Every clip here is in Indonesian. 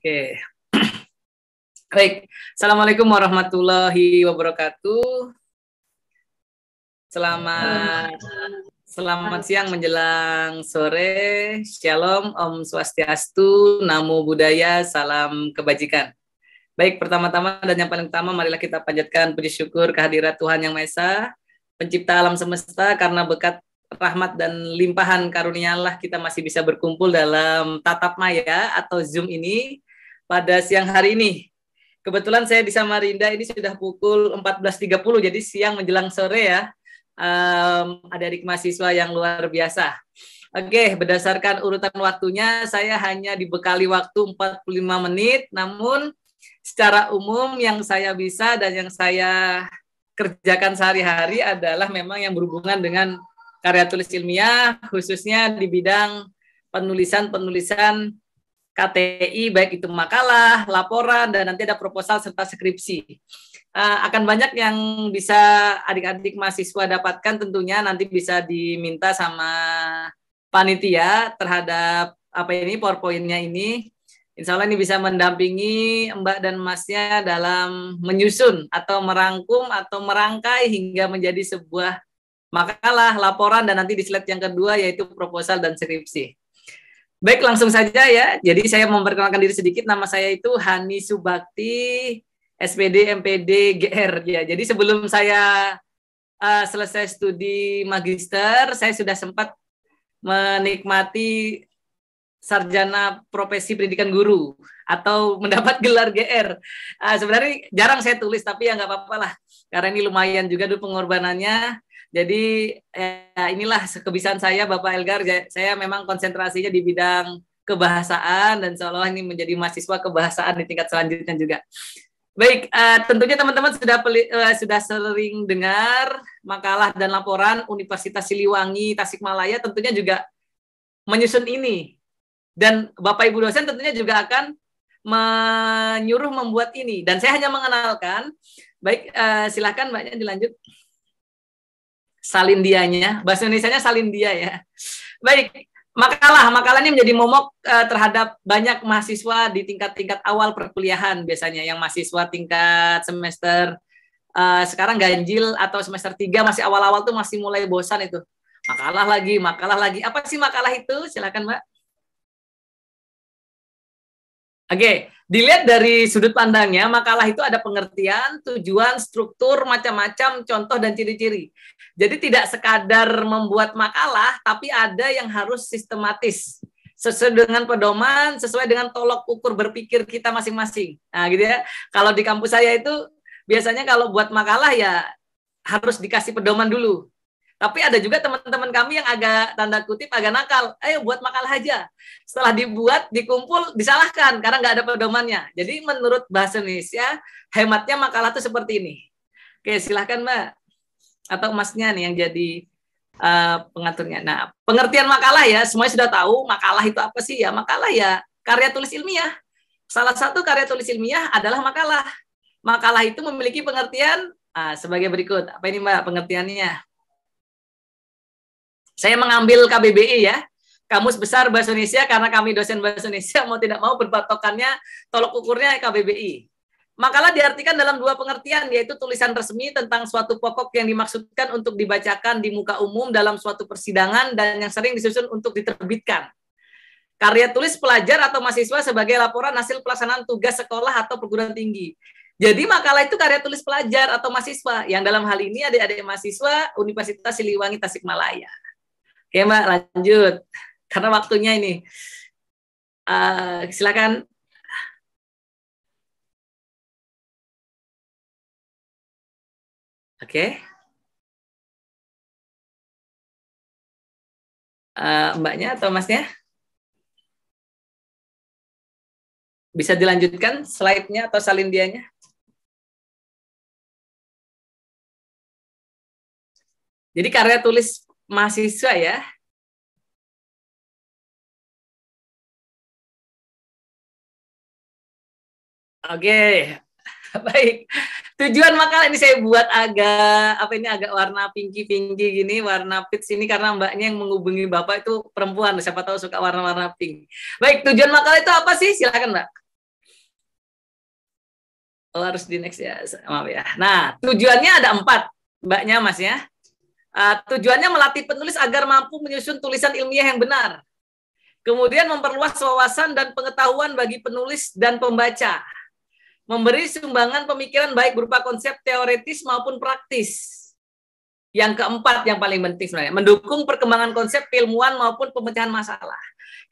Oke. Baik. Assalamualaikum warahmatullahi wabarakatuh. Selamat siang menjelang sore. Shalom, Om Swastiastu, Namo Buddhaya, salam kebajikan. Baik, pertama-tama dan yang paling utama, marilah kita panjatkan puji syukur kehadirat Tuhan Yang Maha Esa, pencipta alam semesta, karena berkat rahmat dan limpahan karunia-Allah kita masih bisa berkumpul dalam tatap maya atau Zoom ini pada siang hari ini. Kebetulan saya di Samarinda ini sudah pukul 14.30, jadi siang menjelang sore ya. Adik-adik mahasiswa yang luar biasa. Oke, berdasarkan urutan waktunya, saya hanya dibekali waktu 45 menit, namun secara umum yang saya bisa dan yang saya kerjakan sehari-hari adalah memang yang berhubungan dengan karya tulis ilmiah, khususnya di bidang penulisan KTI, baik itu makalah, laporan, dan nanti ada proposal serta skripsi. Akan banyak yang bisa adik-adik mahasiswa dapatkan, tentunya nanti bisa diminta sama panitia terhadap PowerPoint-nya ini. Insya Allah ini bisa mendampingi Mbak dan Masnya dalam menyusun atau merangkum atau merangkai hingga menjadi sebuah makalah, laporan, dan nanti di slide yang kedua yaitu proposal dan skripsi. Baik, langsung saja ya. Jadi saya memperkenalkan diri sedikit. Nama saya itu Hani Subakti, SPD, MPD, GR. Ya, jadi sebelum saya selesai studi magister, saya sudah sempat menikmati sarjana profesi pendidikan guru atau mendapat gelar GR. Sebenarnya jarang saya tulis, tapi ya nggak apa-apa lah. Karena ini lumayan juga dulu pengorbanannya. Jadi inilah kebiasaan saya, Bapak Elgar. Saya memang konsentrasinya di bidang kebahasaan dan seolah ini menjadi mahasiswa kebahasaan di tingkat selanjutnya juga. Baik, tentunya teman-teman sudah sering dengar makalah dan laporan Universitas Siliwangi Tasikmalaya tentunya juga menyusun ini. Dan Bapak Ibu dosen tentunya juga akan menyuruh membuat ini. Dan saya hanya mengenalkan. Baik, silakan Mbaknya dilanjut. Salindianya, bahasa Indonesianya Salindia ya. Baik, makalah ini menjadi momok terhadap banyak mahasiswa di tingkat-tingkat awal perkuliahan biasanya, yang mahasiswa tingkat semester sekarang ganjil atau semester 3 masih awal-awal tuh masih mulai bosan itu. Makalah lagi. Apa sih makalah itu? Silakan Mbak. Oke, dilihat dari sudut pandangnya, makalah itu ada pengertian, tujuan, struktur, macam-macam, contoh, dan ciri-ciri. Jadi tidak sekadar membuat makalah, tapi ada yang harus sistematis. Sesuai dengan pedoman, sesuai dengan tolok ukur berpikir kita masing-masing. Nah, gitu ya. Kalau di kampus saya itu, biasanya kalau buat makalah ya harus dikasih pedoman dulu. Tapi ada juga teman-teman kami yang agak tanda kutip agak nakal. Ayo buat makalah aja. Setelah dibuat, dikumpul, disalahkan karena nggak ada pedomannya. Jadi menurut bahasa Indonesia, hematnya makalah itu seperti ini. Oke, silahkan Mbak. Atau Masnya nih yang jadi pengaturnya. Nah, pengertian makalah ya, semuanya sudah tahu makalah itu apa sih ya? Makalah ya karya tulis ilmiah. Salah satu karya tulis ilmiah adalah makalah. Makalah itu memiliki pengertian sebagai berikut. Apa ini Mbak pengertiannya? Saya mengambil KBBI ya, Kamus Besar Bahasa Indonesia, karena kami dosen Bahasa Indonesia mau tidak mau berpatokannya tolok ukurnya KBBI. Makalah diartikan dalam dua pengertian, yaitu tulisan resmi tentang suatu pokok yang dimaksudkan untuk dibacakan di muka umum dalam suatu persidangan dan yang sering disusun untuk diterbitkan. Karya tulis pelajar atau mahasiswa sebagai laporan hasil pelaksanaan tugas sekolah atau perguruan tinggi. Jadi makalah itu karya tulis pelajar atau mahasiswa, yang dalam hal ini adik-adik mahasiswa Universitas Siliwangi Tasikmalaya. Oke Mbak, lanjut. Karena waktunya ini. Silakan. Oke. Mbaknya atau Masnya? Bisa dilanjutkan slide-nya atau salindianya? Jadi karya tulis mahasiswa ya. Oke. Baik. Tujuan makalah ini saya buat agak warna pinky gini, warna peach ini karena Mbaknya yang menghubungi Bapak itu perempuan, siapa tahu suka warna-warna pink. Baik, tujuan makalah itu apa sih? Silakan Mbak. Oh, harus di next ya, maaf ya. Nah, tujuannya ada 4, Mbaknya, Mas ya. Tujuannya melatih penulis agar mampu menyusun tulisan ilmiah yang benar. Kemudian memperluas wawasan dan pengetahuan bagi penulis dan pembaca. Memberi sumbangan pemikiran baik berupa konsep teoretis maupun praktis. Yang keempat yang paling penting sebenarnya, mendukung perkembangan konsep keilmuan maupun pemecahan masalah.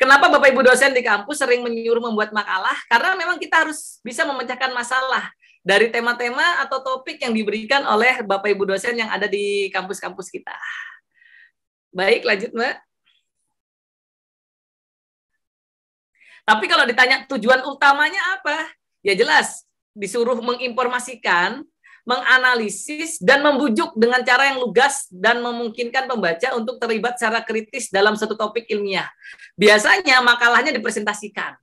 Kenapa Bapak Ibu dosen di kampus sering menyuruh membuat makalah? Karena memang kita harus bisa memecahkan masalah dari tema-tema atau topik yang diberikan oleh Bapak Ibu dosen yang ada di kampus-kampus kita. Baik, lanjut Mbak. Tapi kalau ditanya tujuan utamanya apa? Ya jelas, disuruh menginformasikan, menganalisis, dan membujuk dengan cara yang lugas dan memungkinkan pembaca untuk terlibat secara kritis dalam satu topik ilmiah. Biasanya makalahnya dipresentasikan,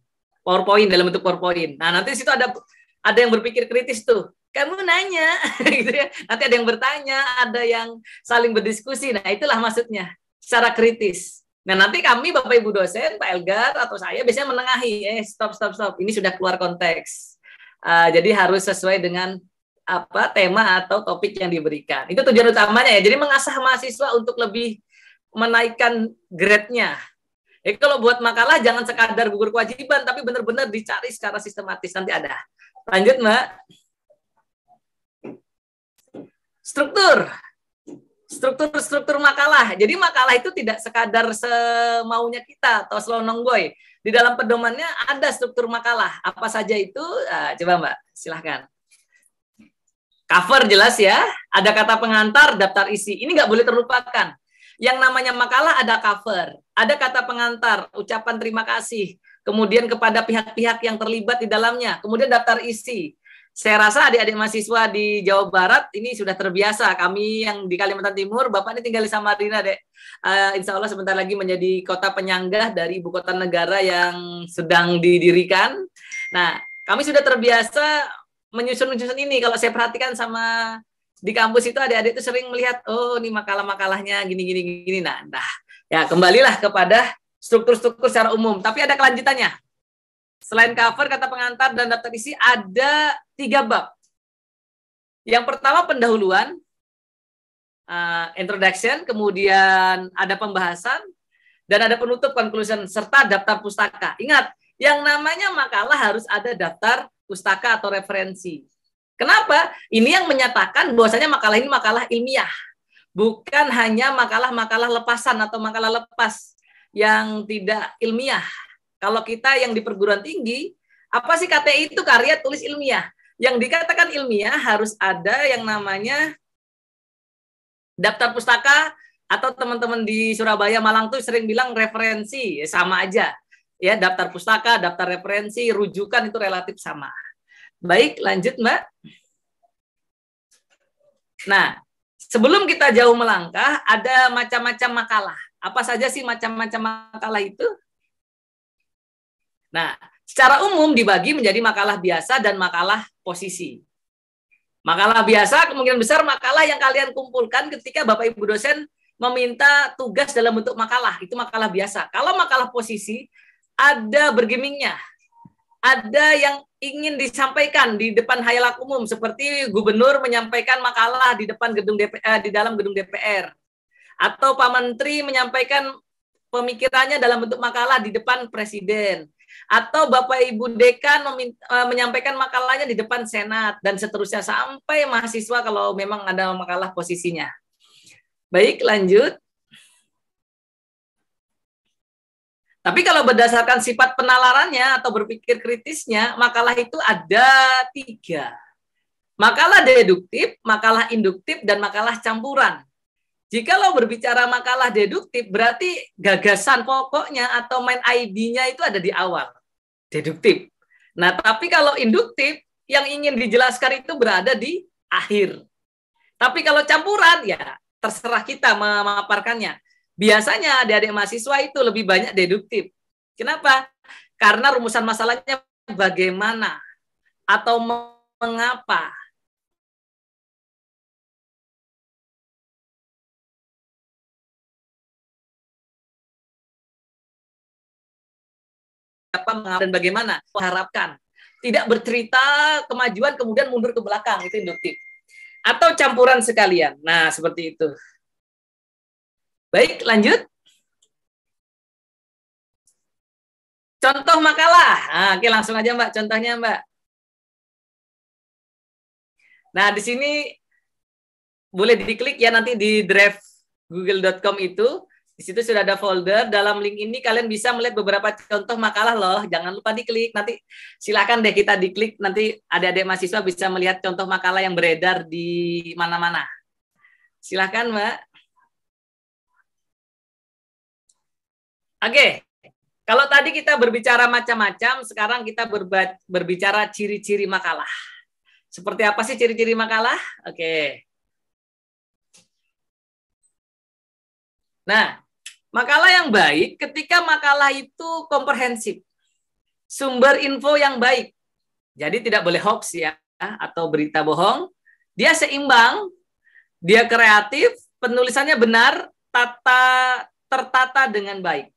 PowerPoint, dalam bentuk PowerPoint. Nah, nanti di situ ada yang berpikir kritis tuh. Kamu nanya, gitu ya. Nanti ada yang bertanya, ada yang saling berdiskusi. Nah, itulah maksudnya, secara kritis. Nah, nanti kami, Bapak Ibu dosen, Pak Elgar, atau saya biasanya menengahi, stop. Ini sudah keluar konteks. Jadi harus sesuai dengan apa tema atau topik yang diberikan. Itu tujuan utamanya ya. Jadi mengasah mahasiswa untuk lebih menaikkan grade-nya. Jadi kalau buat makalah jangan sekadar gugur kewajiban, tapi benar-benar dicari secara sistematis. Nanti ada. Lanjut, Mbak. Struktur makalah. Jadi makalah itu tidak sekadar semaunya kita atau selonong boy. Di dalam pedomannya ada struktur makalah. Apa saja itu? Coba Mbak, silahkan. Cover jelas ya. Ada kata pengantar, daftar isi. Ini nggak boleh terlupakan. Yang namanya makalah ada cover. Ada kata pengantar, ucapan terima kasih. Kemudian kepada pihak-pihak yang terlibat di dalamnya. Kemudian daftar isi. Saya rasa adik-adik mahasiswa di Jawa Barat ini sudah terbiasa. Kami yang di Kalimantan Timur, Bapak ini tinggal di Samarinda, Dek. Insya Allah sebentar lagi menjadi kota penyangga dari ibu kota negara yang sedang didirikan. Nah, kami sudah terbiasa menyusun ini. Kalau saya perhatikan sama di kampus itu adik-adik itu sering melihat, oh ini makalah-makalahnya gini. Nah, ya kembalilah kepada struktur-struktur secara umum. Tapi ada kelanjutannya. Selain cover, kata pengantar, dan daftar isi, ada 3 bab. Yang pertama pendahuluan, introduction, kemudian ada pembahasan, dan ada penutup conclusion, serta daftar pustaka. Ingat, yang namanya makalah harus ada daftar pustaka atau referensi. Kenapa? Ini yang menyatakan bahwasanya makalah ini makalah ilmiah. Bukan hanya makalah-makalah lepasan atau makalah lepas yang tidak ilmiah. Kalau kita yang di perguruan tinggi, apa sih KTI itu? Karya tulis ilmiah. Yang dikatakan ilmiah harus ada yang namanya daftar pustaka, atau teman-teman di Surabaya, Malang tuh sering bilang referensi, sama aja. Ya, daftar pustaka, daftar referensi, rujukan itu relatif sama. Baik, lanjut Mbak. Nah, sebelum kita jauh melangkah, ada macam-macam makalah. Apa saja sih macam-macam makalah itu? Nah, secara umum dibagi menjadi makalah biasa dan makalah posisi. Makalah biasa kemungkinan besar makalah yang kalian kumpulkan ketika Bapak Ibu dosen meminta tugas dalam bentuk makalah. Itu makalah biasa. Kalau makalah posisi, ada bergemingnya. Ada yang ingin disampaikan di depan khalayak umum, seperti gubernur menyampaikan makalah di depan gedung DPR, di dalam gedung DPR. Atau Pak Menteri menyampaikan pemikirannya dalam bentuk makalah di depan presiden. Atau Bapak Ibu Dekan menyampaikan makalahnya di depan Senat, dan seterusnya sampai mahasiswa kalau memang ada makalah posisinya. Baik, lanjut. Tapi kalau berdasarkan sifat penalarannya atau berpikir kritisnya, makalah itu ada 3. Makalah deduktif, makalah induktif, dan makalah campuran. Jikalau berbicara makalah deduktif, berarti gagasan pokoknya atau main ID-nya itu ada di awal. Deduktif. Nah, tapi kalau induktif, yang ingin dijelaskan itu berada di akhir. Tapi kalau campuran, ya terserah kita memaparkannya. Biasanya adik-adik mahasiswa itu lebih banyak deduktif. Kenapa? Karena rumusan masalahnya bagaimana atau mengapa. Dan bagaimana mengharapkan. tidak bercerita kemajuan kemudian mundur ke belakang, itu induktif. Atau campuran sekalian. Nah, seperti itu. Baik, lanjut. Contoh makalah. Nah, oke, langsung aja Mbak, contohnya Mbak. Nah, di sini boleh diklik ya nanti di drive google.com itu. Di situ sudah ada folder. Dalam link ini kalian bisa melihat beberapa contoh makalah loh. Jangan lupa diklik. Nanti silakan deh kita diklik. Nanti adik-adik mahasiswa bisa melihat contoh makalah yang beredar di mana-mana. Silakan, Mbak. Oke. Kalau tadi kita berbicara macam-macam, sekarang kita berbicara ciri-ciri makalah. Seperti apa sih ciri-ciri makalah? Oke. Nah, makalah yang baik ketika makalah itu komprehensif. Sumber info yang baik. Jadi tidak boleh hoax ya, atau berita bohong. Dia seimbang, dia kreatif, penulisannya benar, tertata dengan baik.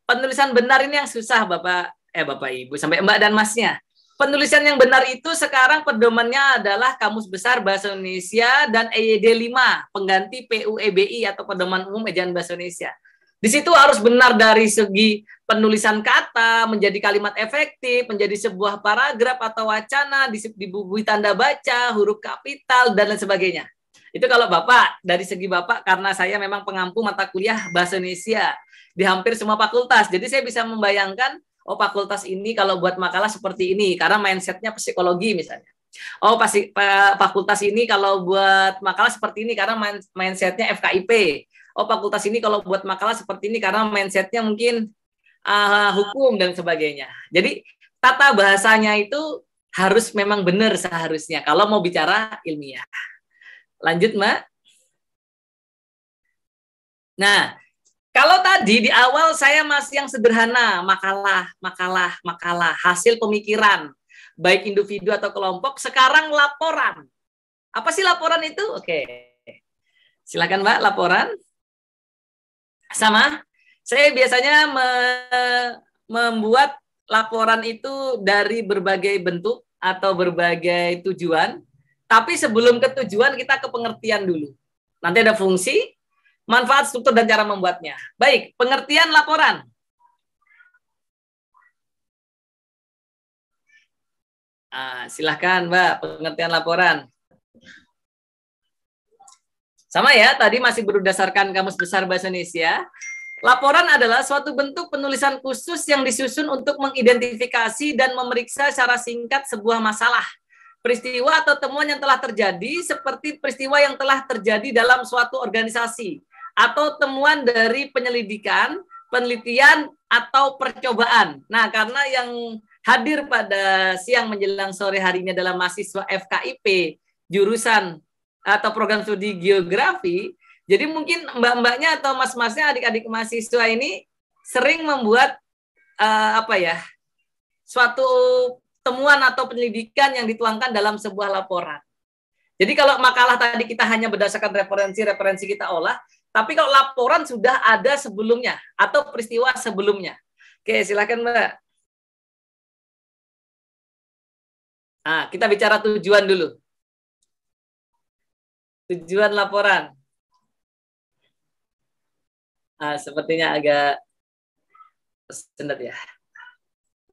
Penulisan benar ini yang susah Bapak Ibu, sampai Mbak dan Masnya. Penulisan yang benar itu sekarang pedomannya adalah Kamus Besar Bahasa Indonesia dan EYD 5, pengganti PUEBI atau Pedoman Umum Ejaan Bahasa Indonesia. Di situ harus benar dari segi penulisan kata, menjadi kalimat efektif, menjadi sebuah paragraf atau wacana, dibubui tanda baca, huruf kapital, dan lain sebagainya. Itu kalau Bapak, dari segi Bapak, karena saya memang pengampu mata kuliah Bahasa Indonesia di hampir semua fakultas. Jadi saya bisa membayangkan, oh fakultas ini kalau buat makalah seperti ini, karena mindsetnya psikologi misalnya. Oh pasti fakultas ini kalau buat makalah seperti ini, karena mindsetnya FKIP. Oh fakultas ini kalau buat makalah seperti ini, karena mindsetnya mungkin hukum dan sebagainya. Jadi tata bahasanya itu harus memang benar seharusnya, kalau mau bicara ilmiah. Lanjut Mbak. Nah, kalau tadi di awal saya masih yang sederhana, makalah, hasil pemikiran, baik individu atau kelompok, sekarang laporan. Apa sih laporan itu? Oke. Silakan Mbak, laporan. Sama, saya biasanya membuat laporan itu dari berbagai bentuk atau berbagai tujuan, tapi sebelum ke tujuan kita ke pengertian dulu. Nanti ada fungsi, manfaat, struktur, dan cara membuatnya. Baik, pengertian laporan. Silahkan Mbak, pengertian laporan. Sama ya, tadi masih berdasarkan Kamus Besar Bahasa Indonesia. Laporan adalah suatu bentuk penulisan khusus yang disusun untuk mengidentifikasi dan memeriksa secara singkat sebuah masalah, peristiwa atau temuan yang telah terjadi, seperti peristiwa yang telah terjadi dalam suatu organisasi, atau temuan dari penyelidikan, penelitian, atau percobaan. Nah, karena yang hadir pada siang menjelang sore harinya adalah mahasiswa FKIP, jurusan atau program studi geografi, jadi mungkin mbak-mbaknya atau mas-masnya, adik-adik mahasiswa ini sering membuat suatu temuan atau penyelidikan yang dituangkan dalam sebuah laporan. Jadi kalau makalah tadi kita hanya berdasarkan referensi kita olah, tapi kalau laporan sudah ada sebelumnya atau peristiwa sebelumnya. Oke, silakan Mbak. Kita bicara tujuan dulu. Tujuan laporan. Sepertinya agak sendat ya.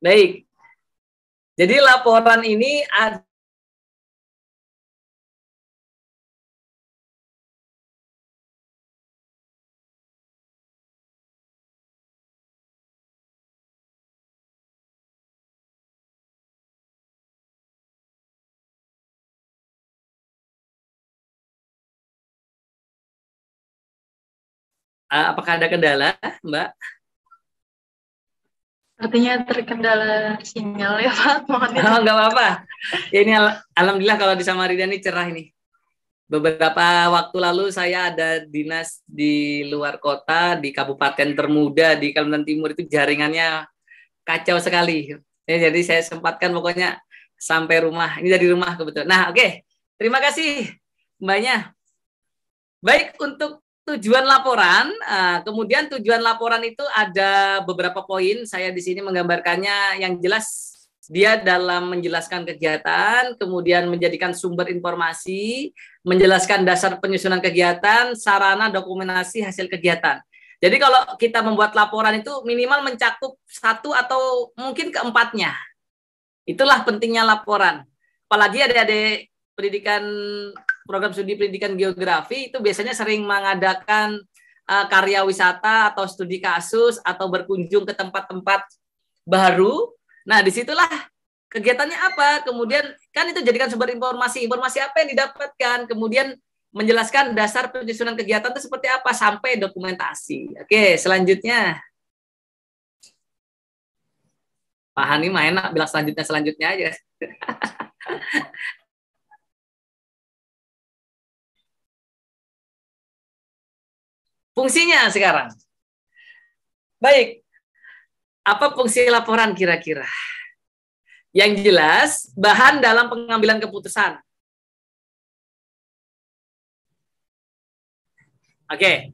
Baik. Jadi laporan ini ada apakah ada kendala, Mbak? Artinya terkendala sinyal ya Pak. Nggak apa-apa. Ya, ini alhamdulillah kalau di Samarinda ini cerah ini. Beberapa waktu lalu saya ada dinas di luar kota, di kabupaten termuda di Kalimantan Timur, itu jaringannya kacau sekali. Ya, jadi saya sempatkan pokoknya sampai rumah. Ini dari rumah kebetulan. Nah, oke. Terima kasih Mbaknya. Baik, untuk tujuan laporan, kemudian tujuan laporan itu ada beberapa poin. Saya di sini menggambarkannya yang jelas Dia dalam menjelaskan kegiatan, kemudian menjadikan sumber informasi, menjelaskan dasar penyusunan kegiatan, sarana dokumentasi hasil kegiatan. Jadi kalau kita membuat laporan itu minimal mencakup satu atau mungkin keempatnya. Itulah pentingnya laporan. Apalagi adik-adik pendidikan program studi pendidikan geografi itu biasanya sering mengadakan karya wisata atau studi kasus atau berkunjung ke tempat-tempat baru. Nah, disitulah kegiatannya apa, kemudian kan itu jadikan sumber informasi apa yang didapatkan, kemudian menjelaskan dasar penyusunan kegiatan itu seperti apa sampai dokumentasi. Oke, selanjutnya. Pak Hani mah enak bilang selanjutnya aja. Fungsinya sekarang. Baik, apa fungsi laporan kira-kira? Yang jelas, bahan dalam pengambilan keputusan. Oke.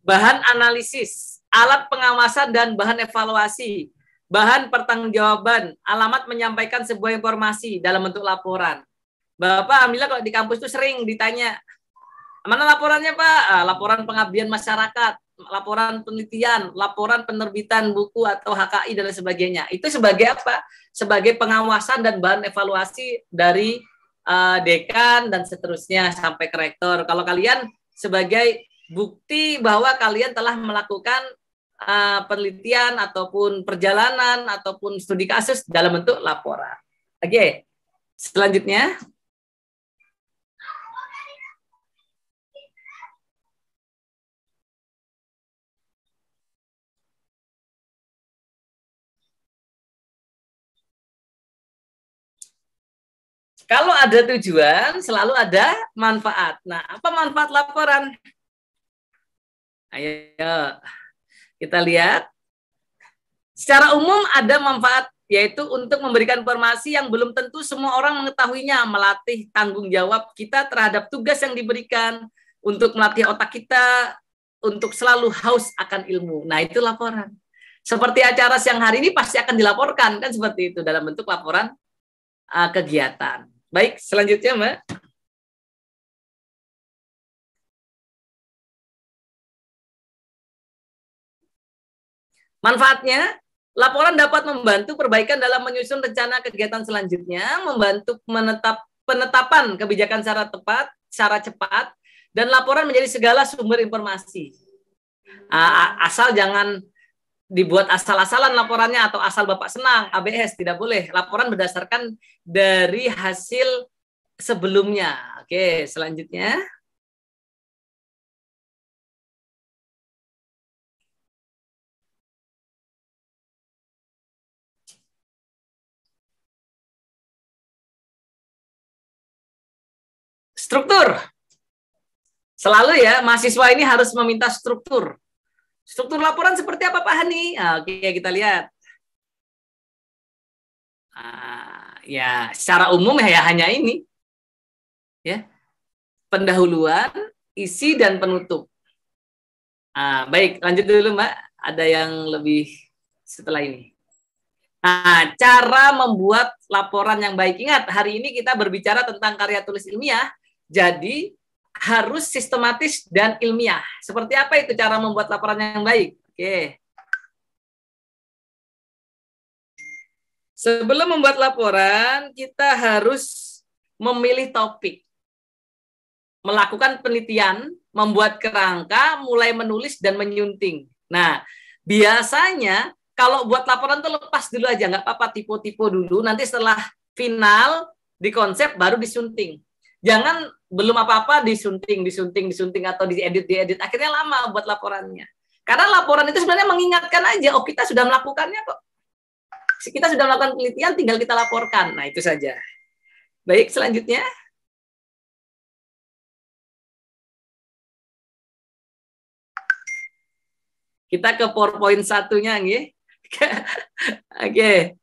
Bahan analisis, alat pengawasan dan bahan evaluasi, bahan pertanggungjawaban, alamat menyampaikan sebuah informasi dalam bentuk laporan. Bapak, alhamdulillah kalau di kampus itu sering ditanya, mana laporannya Pak? Laporan pengabdian masyarakat, laporan penelitian, laporan penerbitan buku atau HKI dan sebagainya. Itu sebagai apa? Sebagai pengawasan dan bahan evaluasi dari dekan dan seterusnya sampai ke rektor. Kalau kalian sebagai bukti bahwa kalian telah melakukan penelitian ataupun perjalanan ataupun studi kasus dalam bentuk laporan. Oke, selanjutnya. Kalau ada tujuan, selalu ada manfaat. Nah, apa manfaat laporan? Ayo, kita lihat. Secara umum ada manfaat, yaitu untuk memberikan informasi yang belum tentu semua orang mengetahuinya, melatih tanggung jawab kita terhadap tugas yang diberikan, untuk melatih otak kita, untuk selalu haus akan ilmu. Nah, itu laporan. Seperti acara siang hari ini pasti akan dilaporkan, kan seperti itu, dalam bentuk laporan kegiatan. Baik, selanjutnya Mbak. Manfaatnya, laporan dapat membantu perbaikan dalam menyusun rencana kegiatan selanjutnya, membantu penetapan kebijakan secara tepat, secara cepat, dan laporan menjadi segala sumber informasi. Asal jangan dibuat asal-asalan laporannya atau asal Bapak senang, ABS, tidak boleh. Laporan berdasarkan dari hasil sebelumnya. Oke, selanjutnya. Struktur. Selalu ya, mahasiswa ini harus meminta struktur. Struktur laporan seperti apa Pak Hani? Oke, kita lihat. Ya, secara umum ya hanya ini. Ya. Pendahuluan, isi dan penutup. Baik, lanjut dulu Mbak. Ada yang lebih setelah ini. Nah, cara membuat laporan yang baik. Ingat, hari ini kita berbicara tentang karya tulis ilmiah. Jadi, harus sistematis dan ilmiah. Seperti apa itu cara membuat laporan yang baik? Oke. Sebelum membuat laporan, kita harus memilih topik. Melakukan penelitian, membuat kerangka, mulai menulis dan menyunting. Nah, biasanya kalau buat laporan tuh lepas dulu aja, nggak apa-apa, tipe-tipe dulu. Nanti setelah final, di konsep baru disunting. Jangan belum apa-apa disunting atau diedit. Akhirnya lama buat laporannya. Karena laporan itu sebenarnya mengingatkan aja, oh kita sudah melakukannya kok. Kita sudah melakukan penelitian, tinggal kita laporkan. Nah, itu saja. Baik, selanjutnya. Kita ke PowerPoint satunya, nggih. Oke.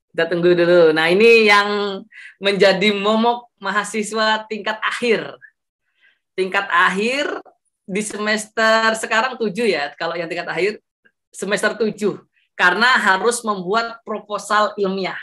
Kita tunggu dulu. Nah, ini yang menjadi momok mahasiswa tingkat akhir. Tingkat akhir di semester sekarang 7 ya, kalau yang tingkat akhir semester 7. karena harus membuat proposal ilmiah.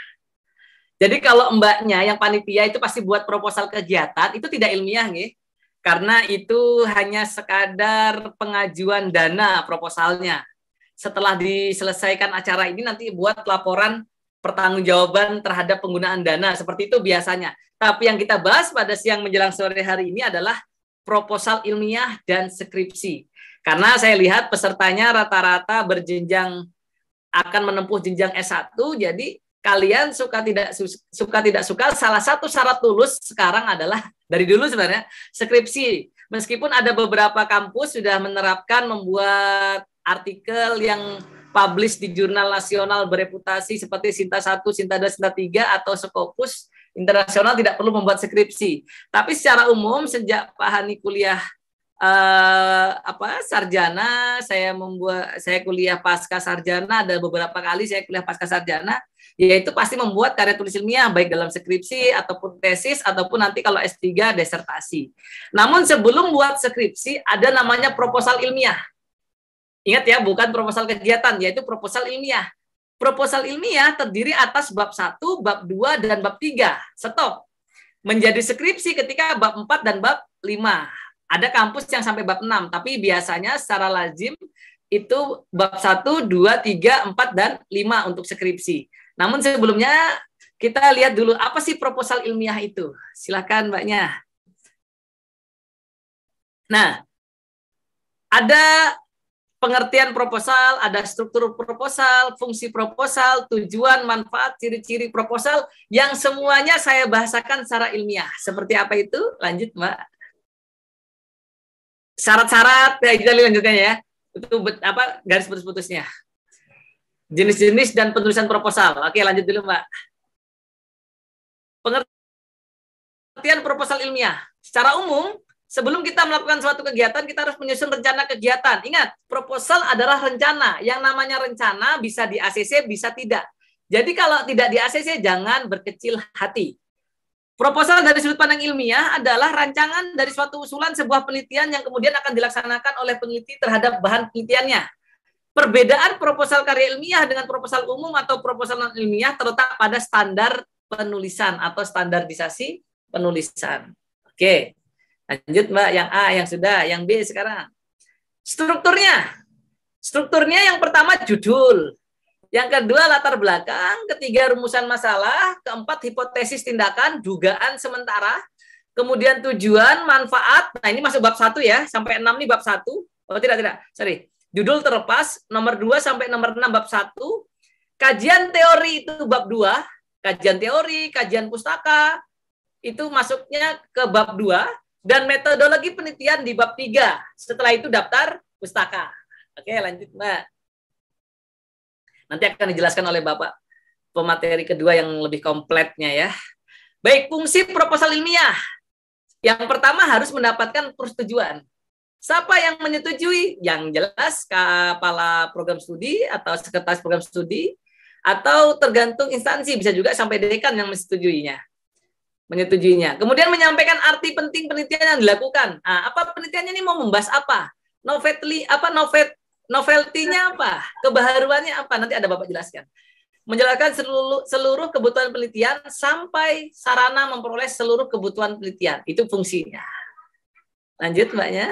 Jadi kalau mbaknya yang panitia itu pasti buat proposal kegiatan, itu tidak ilmiah nih. Karena itu hanya sekadar pengajuan dana proposalnya. Setelah diselesaikan acara ini nanti buat laporan pertanggungjawaban terhadap penggunaan dana, seperti itu biasanya. Tapi yang kita bahas pada siang menjelang sore hari ini adalah proposal ilmiah dan skripsi. Karena saya lihat pesertanya rata-rata berjenjang akan menempuh jenjang S1, jadi kalian suka tidak suka, salah satu syarat lulus sekarang adalah dari dulu sebenarnya skripsi. Meskipun ada beberapa kampus sudah menerapkan membuat artikel yang publish di jurnal nasional bereputasi seperti Sinta 1, Sinta 2, Sinta 3 atau Scopus internasional tidak perlu membuat skripsi. Tapi secara umum sejak Pak Hani kuliah sarjana, saya kuliah pasca sarjana, ada beberapa kali saya kuliah pasca sarjana, yaitu pasti membuat karya tulis ilmiah baik dalam skripsi ataupun tesis ataupun nanti kalau S3 disertasi. Namun sebelum buat skripsi ada namanya proposal ilmiah. Ingat ya, bukan proposal kegiatan, yaitu proposal ilmiah. Proposal ilmiah terdiri atas bab 1, bab 2 dan bab 3. Stop. Menjadi skripsi ketika bab 4 dan bab 5. Ada kampus yang sampai bab 6, tapi biasanya secara lazim itu bab 1, 2, 3, 4, dan 5 untuk skripsi. Namun sebelumnya kita lihat dulu apa sih proposal ilmiah itu. Silakan mbaknya. Nah, ada pengertian proposal, ada struktur proposal, fungsi proposal, tujuan, manfaat, ciri-ciri proposal yang semuanya saya bahasakan secara ilmiah. Seperti apa itu? Lanjut mbak. Syarat-syarat, ya kita lanjutkan ya. Itu apa garis putus-putusnya. Jenis-jenis dan penulisan proposal. Oke, lanjut dulu, Mbak. Pengertian proposal ilmiah. Secara umum, sebelum kita melakukan suatu kegiatan, kita harus menyusun rencana kegiatan. Ingat, proposal adalah rencana. Yang namanya rencana bisa di ACC, bisa tidak. Jadi kalau tidak di ACC, jangan berkecil hati. Proposal dari sudut pandang ilmiah adalah rancangan dari suatu usulan sebuah penelitian yang kemudian akan dilaksanakan oleh peneliti terhadap bahan penelitiannya. Perbedaan proposal karya ilmiah dengan proposal umum atau proposal non ilmiah terletak pada standar penulisan atau standarisasi penulisan. Oke, lanjut Mbak, yang A yang sudah, yang B sekarang. Strukturnya yang pertama judul. Yang kedua latar belakang, ketiga rumusan masalah, keempat hipotesis tindakan, dugaan sementara, kemudian tujuan, manfaat. Nah, ini masuk bab 1 ya, sampai 6 nih bab 1. Oh, tidak. Sorry. Judul terlepas, nomor 2 sampai nomor 6 bab 1. Kajian teori itu bab 2, kajian teori, kajian pustaka, itu masuknya ke bab 2, dan metodologi penelitian di bab 3. Setelah itu daftar pustaka. Oke, lanjut Mbak. Nanti akan dijelaskan oleh Bapak pemateri kedua yang lebih kompletnya ya. Baik, fungsi proposal ilmiah. Yang pertama harus mendapatkan persetujuan. Siapa yang menyetujui? Yang jelas kepala program studi atau sekretaris program studi, atau tergantung instansi, bisa juga sampai dekan yang menyetujuinya. Kemudian menyampaikan arti penting penelitian yang dilakukan. Nah, apa penelitiannya ini mau membahas apa? Novelty-nya apa? Kebaharuannya apa? Nanti ada Bapak jelaskan. Menjelaskan seluruh kebutuhan penelitian sampai sarana memperoleh seluruh kebutuhan penelitian. Itu fungsinya. Lanjut Mbaknya.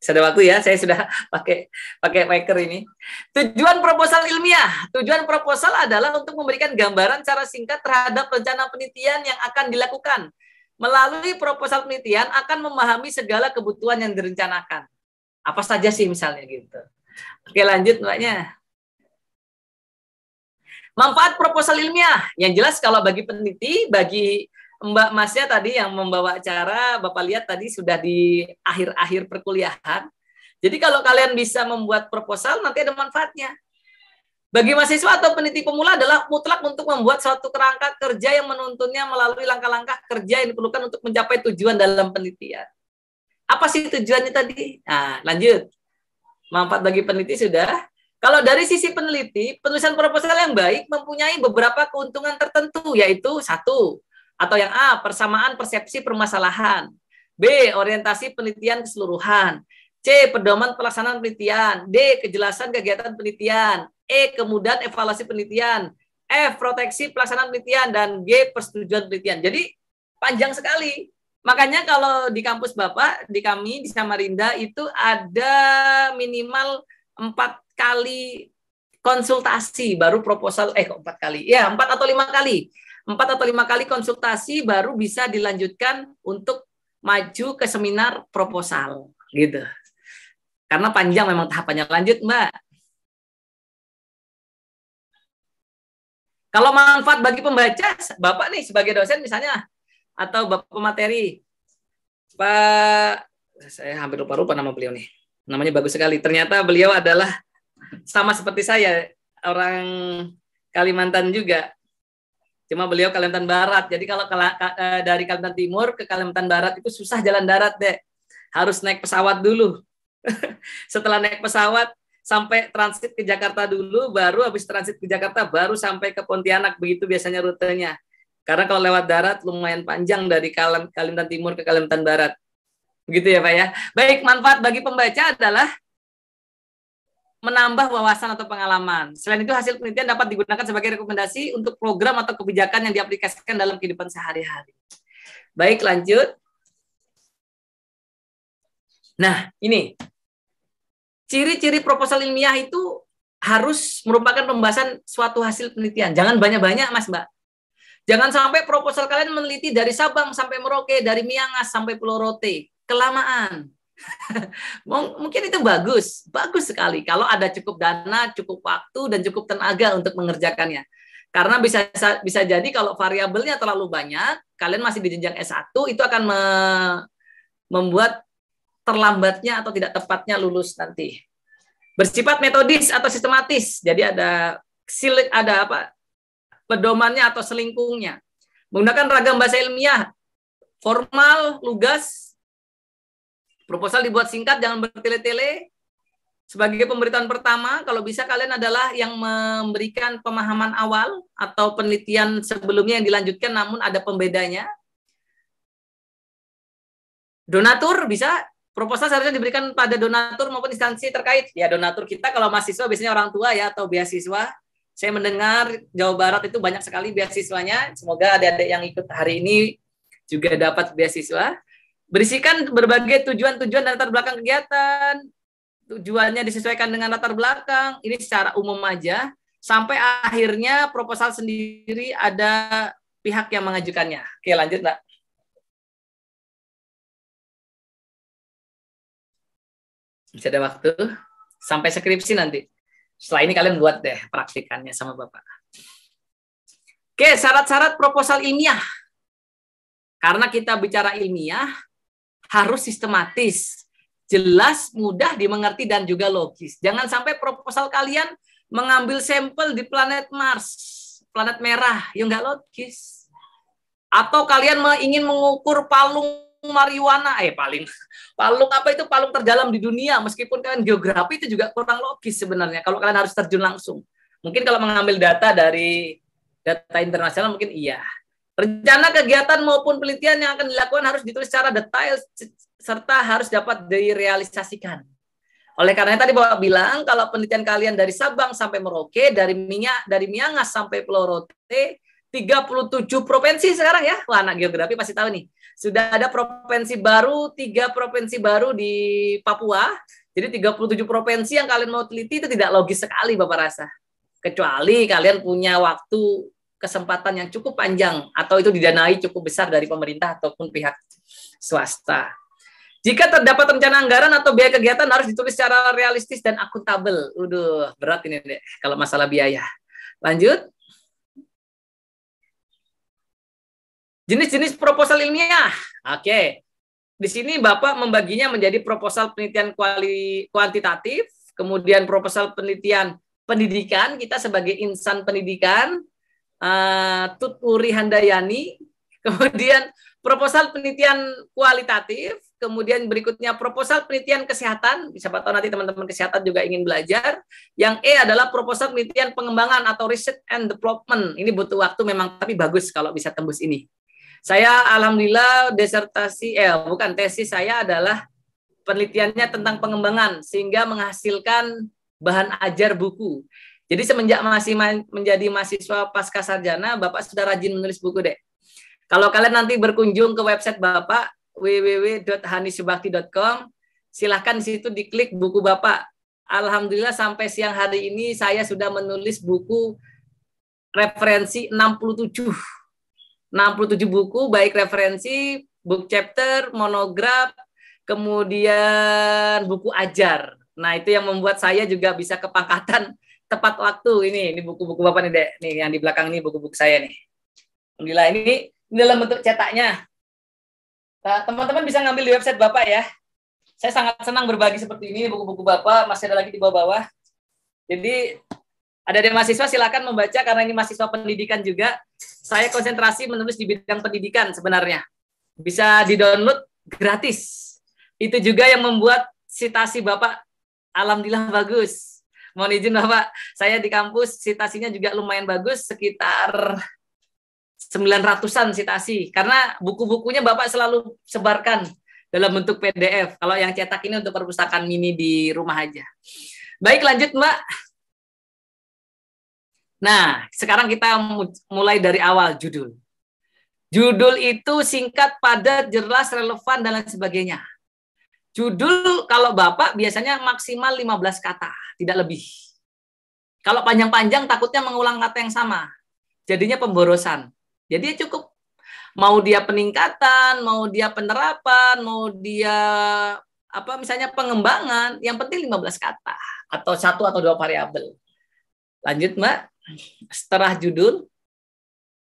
Sudah waktu ya, saya sudah pakai marker ini. Tujuan proposal ilmiah. Tujuan proposal adalah untuk memberikan gambaran secara singkat terhadap rencana penelitian yang akan dilakukan. Melalui proposal penelitian akan memahami segala kebutuhan yang direncanakan. Apa saja sih misalnya gitu. Oke, lanjut Mbaknya. Manfaat proposal ilmiah. Yang jelas kalau bagi peneliti, bagi Mbak Masnya tadi yang membawa acara, Bapak lihat tadi sudah di akhir-akhir perkuliahan. Jadi kalau kalian bisa membuat proposal, nanti ada manfaatnya. Bagi mahasiswa atau peneliti pemula adalah mutlak untuk membuat suatu kerangka kerja yang menuntunnya melalui langkah-langkah kerja yang diperlukan untuk mencapai tujuan dalam penelitian. Apa sih tujuannya tadi? Nah, lanjut. Manfaat bagi peneliti sudah. Kalau dari sisi peneliti, penulisan proposal yang baik mempunyai beberapa keuntungan tertentu, yaitu 1, atau yang A, persamaan persepsi permasalahan. B, orientasi penelitian keseluruhan. C, pedoman pelaksanaan penelitian. D, kejelasan kegiatan penelitian. E, kemudahan evaluasi penelitian, F, proteksi pelaksanaan penelitian, dan G, persetujuan penelitian. Jadi panjang sekali. Makanya kalau di kampus Bapak, di kami, di Samarinda, itu ada minimal 4 kali konsultasi, baru proposal, 4 kali. Ya, 4 atau 5 kali. 4 atau 5 kali konsultasi baru bisa dilanjutkan untuk maju ke seminar proposal. Gitu. Karena panjang memang tahapannya. Lanjut, Mbak. Kalau manfaat bagi pembaca, Bapak nih sebagai dosen misalnya, atau Bapak pemateri, Pak, saya hampir lupa nama beliau nih. Namanya bagus sekali. Ternyata beliau adalah sama seperti saya, orang Kalimantan juga. Cuma beliau Kalimantan Barat. Jadi kalau dari Kalimantan Timur ke Kalimantan Barat itu susah jalan darat deh. Harus naik pesawat dulu. Setelah naik pesawat sampai transit ke Jakarta dulu, baru habis transit ke Jakarta baru sampai ke Pontianak. Begitu biasanya rutenya. Karena kalau lewat darat lumayan panjang dari Kalimantan Timur ke Kalimantan Barat. Begitu ya Pak ya. Baik, manfaat bagi pembaca adalah menambah wawasan atau pengalaman. Selain itu, hasil penelitian dapat digunakan sebagai rekomendasi untuk program atau kebijakan yang diaplikasikan dalam kehidupan sehari-hari. Baik, lanjut. Nah, ini. Ciri-ciri proposal ilmiah itu harus merupakan pembahasan suatu hasil penelitian. Jangan banyak-banyak, Mas, Mbak. Jangan sampai proposal kalian meneliti dari Sabang sampai Merauke, dari Miangas sampai Pulau Rote. Kelamaan. Mungkin itu bagus sekali kalau ada cukup dana, cukup waktu, dan cukup tenaga untuk mengerjakannya. Karena bisa jadi kalau variabelnya terlalu banyak, kalian masih di jenjang S1, itu akan membuat terlambatnya atau tidak tepatnya lulus nanti. Bersifat metodis atau sistematis, jadi ada pedomannya atau selingkungnya. Menggunakan ragam bahasa ilmiah, formal, lugas. Proposal dibuat singkat, jangan bertele-tele. Sebagai pemberitahuan pertama, kalau bisa kalian adalah yang memberikan pemahaman awal atau penelitian sebelumnya yang dilanjutkan namun ada pembedanya. Donatur bisa, proposal seharusnya diberikan pada donatur maupun instansi terkait. Ya, donatur kita kalau mahasiswa biasanya orang tua ya atau beasiswa. Saya mendengar Jawa Barat itu banyak sekali beasiswanya. Semoga adik-adik yang ikut hari ini juga dapat beasiswa. Berisikan berbagai tujuan-tujuan dan latar belakang kegiatan. Tujuannya disesuaikan dengan latar belakang. Ini secara umum aja. Sampai akhirnya proposal sendiri ada pihak yang mengajukannya. Oke, lanjut, Mbak. Bisa ada waktu. Sampai skripsi nanti. Setelah ini kalian buat deh praktikannya sama Bapak. Oke, syarat-syarat proposal ilmiah. Karena kita bicara ilmiah, harus sistematis, jelas, mudah dimengerti, dan juga logis. Jangan sampai proposal kalian mengambil sampel di planet Mars, planet merah, yang nggak logis. Atau kalian ingin mengukur palung marijuana, palung apa itu, palung terdalam di dunia, meskipun kalian geografi itu juga kurang logis sebenarnya, kalau kalian harus terjun langsung. Mungkin kalau mengambil data dari data internasional mungkin iya. Rencana kegiatan maupun penelitian yang akan dilakukan harus ditulis secara detail serta harus dapat direalisasikan. Oleh karena tadi Bapak bilang kalau penelitian kalian dari Sabang sampai Merauke, dari Miangas sampai Pulau Rote, 37 provinsi sekarang ya. Wah, anak geografi pasti tahu nih. Sudah ada provinsi baru, 3 provinsi baru di Papua. Jadi 37 provinsi yang kalian mau teliti itu tidak logis sekali Bapak rasa. Kecuali kalian punya waktu kesempatan yang cukup panjang atau itu didanai cukup besar dari pemerintah ataupun pihak swasta. Jika terdapat rencana anggaran atau biaya kegiatan harus ditulis secara realistis dan akuntabel. Udah berat ini deh kalau masalah biaya. Lanjut. Jenis-jenis proposal ilmiah. Oke. Di sini Bapak membaginya menjadi proposal penelitian kuantitatif, kemudian proposal penelitian pendidikan, kita sebagai insan pendidikan, Tut Uri Handayani, kemudian proposal penelitian kualitatif, kemudian berikutnya proposal penelitian kesehatan, siapa tahu nanti teman-teman kesehatan juga ingin belajar. Yang E adalah proposal penelitian pengembangan atau research and development. Ini butuh waktu memang, tapi bagus kalau bisa tembus ini. Saya alhamdulillah tesis saya adalah penelitiannya tentang pengembangan sehingga menghasilkan bahan ajar buku. Jadi semenjak masih menjadi mahasiswa pasca sarjana, Bapak sudah rajin menulis buku, Dek. Kalau kalian nanti berkunjung ke website Bapak, www.hanisubakti.com, silahkan di situ diklik buku Bapak. Alhamdulillah sampai siang hari ini saya sudah menulis buku referensi 67 buku, baik referensi, book chapter, monograf, kemudian buku ajar. Nah, itu yang membuat saya juga bisa kepangkatan tepat waktu. Ini buku-buku Bapak nih, Dek. Nih yang di belakang ini buku-buku saya nih. Alhamdulillah, ini dalam bentuk cetaknya. Nah, teman-teman bisa ngambil di website Bapak ya. Saya sangat senang berbagi seperti ini, buku-buku Bapak masih ada lagi di bawah-bawah. Jadi ada dari mahasiswa silakan membaca, karena ini mahasiswa pendidikan juga. Saya konsentrasi menulis di bidang pendidikan sebenarnya. Bisa di-download gratis. Itu juga yang membuat citasi Bapak alhamdulillah bagus. Mohon izin Bapak, saya di kampus citasinya juga lumayan bagus, sekitar 900-an citasi. Karena buku-bukunya Bapak selalu sebarkan dalam bentuk PDF. Kalau yang cetak ini untuk perpustakaan mini di rumah aja. Baik, lanjut Mbak. Nah, sekarang kita mulai dari awal judul. Judul itu singkat, padat, jelas, relevan, dan lain sebagainya. Judul kalau Bapak biasanya maksimal 15 kata, tidak lebih. Kalau panjang-panjang takutnya mengulang kata yang sama. Jadinya pemborosan. Jadi cukup. Mau dia peningkatan, mau dia penerapan, mau dia misalnya pengembangan, yang penting 15 kata atau 1 atau 2 variabel. Lanjut, Mbak. Setelah judul,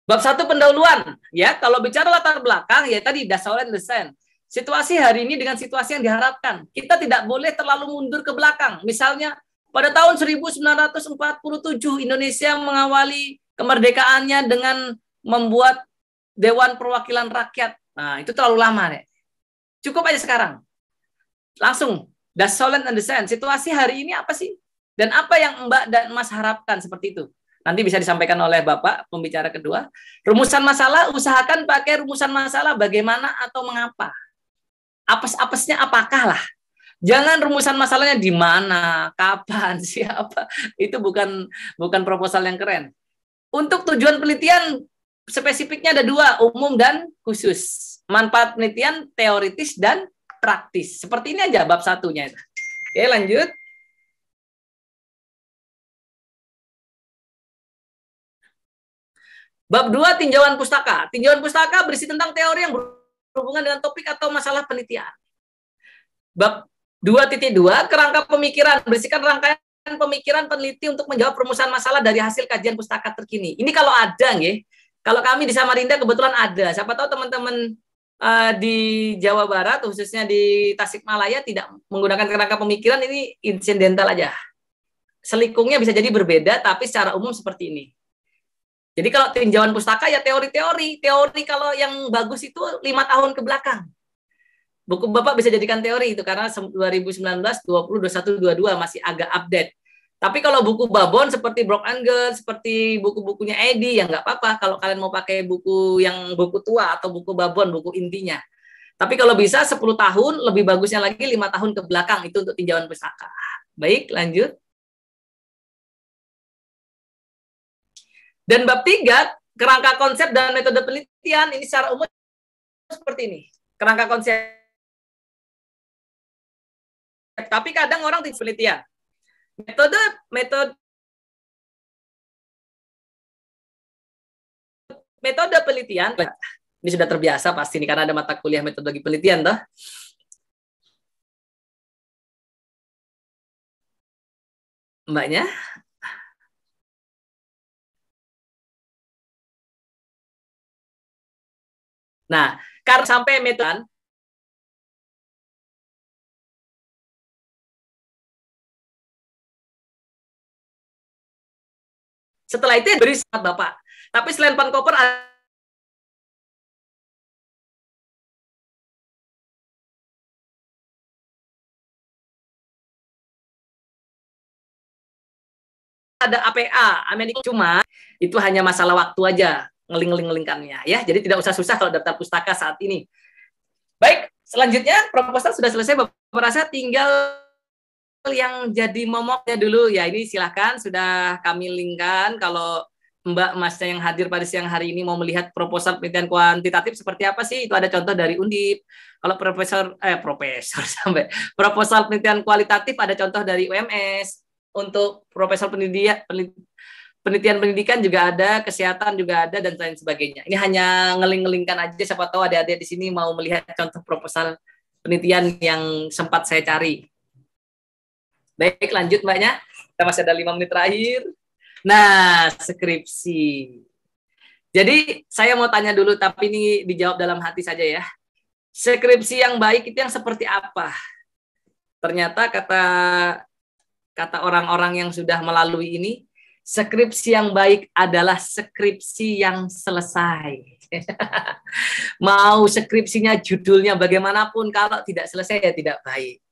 bab 1 pendahuluan. Ya, kalau bicara latar belakang ya tadi dasaulan desain. Situasi hari ini dengan situasi yang diharapkan. Kita tidak boleh terlalu mundur ke belakang. Misalnya pada tahun 1947 Indonesia mengawali kemerdekaannya dengan membuat Dewan Perwakilan Rakyat. Nah, itu terlalu lama, Nek. Cukup aja sekarang. Langsung, dasaulan desain. Situasi hari ini apa sih? Dan apa yang Mbak dan Mas harapkan seperti itu? Nanti bisa disampaikan oleh Bapak, pembicara kedua. Rumusan masalah, usahakan pakai rumusan masalah bagaimana atau mengapa. Apes-apesnya apakah lah. Jangan rumusan masalahnya di mana, kapan, siapa. Itu bukan proposal yang keren. Untuk tujuan penelitian, spesifiknya ada 2, umum dan khusus. Manfaat penelitian teoritis dan praktis. Seperti ini aja bab 1-nya. Oke, lanjut. Bab 2, tinjauan pustaka. Tinjauan pustaka berisi tentang teori yang berhubungan dengan topik atau masalah penelitian. Bab 2.2, kerangka pemikiran. Berisikan rangkaian pemikiran peneliti untuk menjawab perumusan masalah dari hasil kajian pustaka terkini. Ini kalau ada, nggih. Kalau kami di Samarinda kebetulan ada. Siapa tahu teman-teman di Jawa Barat, khususnya di Tasikmalaya, tidak menggunakan kerangka pemikiran, ini insidental aja. Selikungnya bisa jadi berbeda, tapi secara umum seperti ini. Jadi kalau tinjauan pustaka ya teori-teori. Teori kalau yang bagus itu 5 tahun ke belakang. Buku Bapak bisa jadikan teori itu karena 2019, 20, 21, 22 masih agak update. Tapi kalau buku Babon seperti Brock Angel, seperti buku-bukunya Edi, ya nggak apa-apa kalau kalian mau pakai buku yang buku tua atau buku Babon, buku intinya. Tapi kalau bisa 10 tahun, lebih bagusnya lagi 5 tahun ke belakang itu untuk tinjauan pustaka. Baik, lanjut. Dan bab 3, kerangka konsep dan metode penelitian, ini secara umum seperti ini. Kerangka konsep. Tapi kadang orang tidak penelitian. Metode penelitian, ini sudah terbiasa pasti nih, karena ada mata kuliah metodologi penelitian, toh. Mbaknya? Nah, karena sampai metode setelah itu beri semangat Bapak. Tapi selain Pankoper ada APA, Amerika, cuma itu hanya masalah waktu aja ngeling-ngelingkannya ya. Jadi tidak usah susah kalau daftar pustaka saat ini. Baik, selanjutnya proposal sudah selesai, Bapak rasa tinggal yang jadi momoknya dulu ya, ini silakan sudah kami linkkan. Kalau Mbak Masnya yang hadir pada siang hari ini mau melihat proposal penelitian kuantitatif seperti apa sih, itu ada contoh dari Undip. Kalau profesor sampai proposal penelitian kualitatif ada contoh dari UMS. Untuk proposal penelitian pendidikan juga ada, kesehatan juga ada, dan lain sebagainya. Ini hanya ngeling-ngelingkan aja, siapa tahu adik-adik di sini mau melihat contoh proposal penelitian yang sempat saya cari. Baik, lanjut Mbaknya. Kita masih ada 5 menit terakhir. Nah, skripsi. Jadi saya mau tanya dulu, tapi ini dijawab dalam hati saja ya. Skripsi yang baik itu yang seperti apa? Ternyata kata orang-orang yang sudah melalui ini, skripsi yang baik adalah skripsi yang selesai. Mau skripsinya judulnya bagaimanapun, kalau tidak selesai ya tidak baik.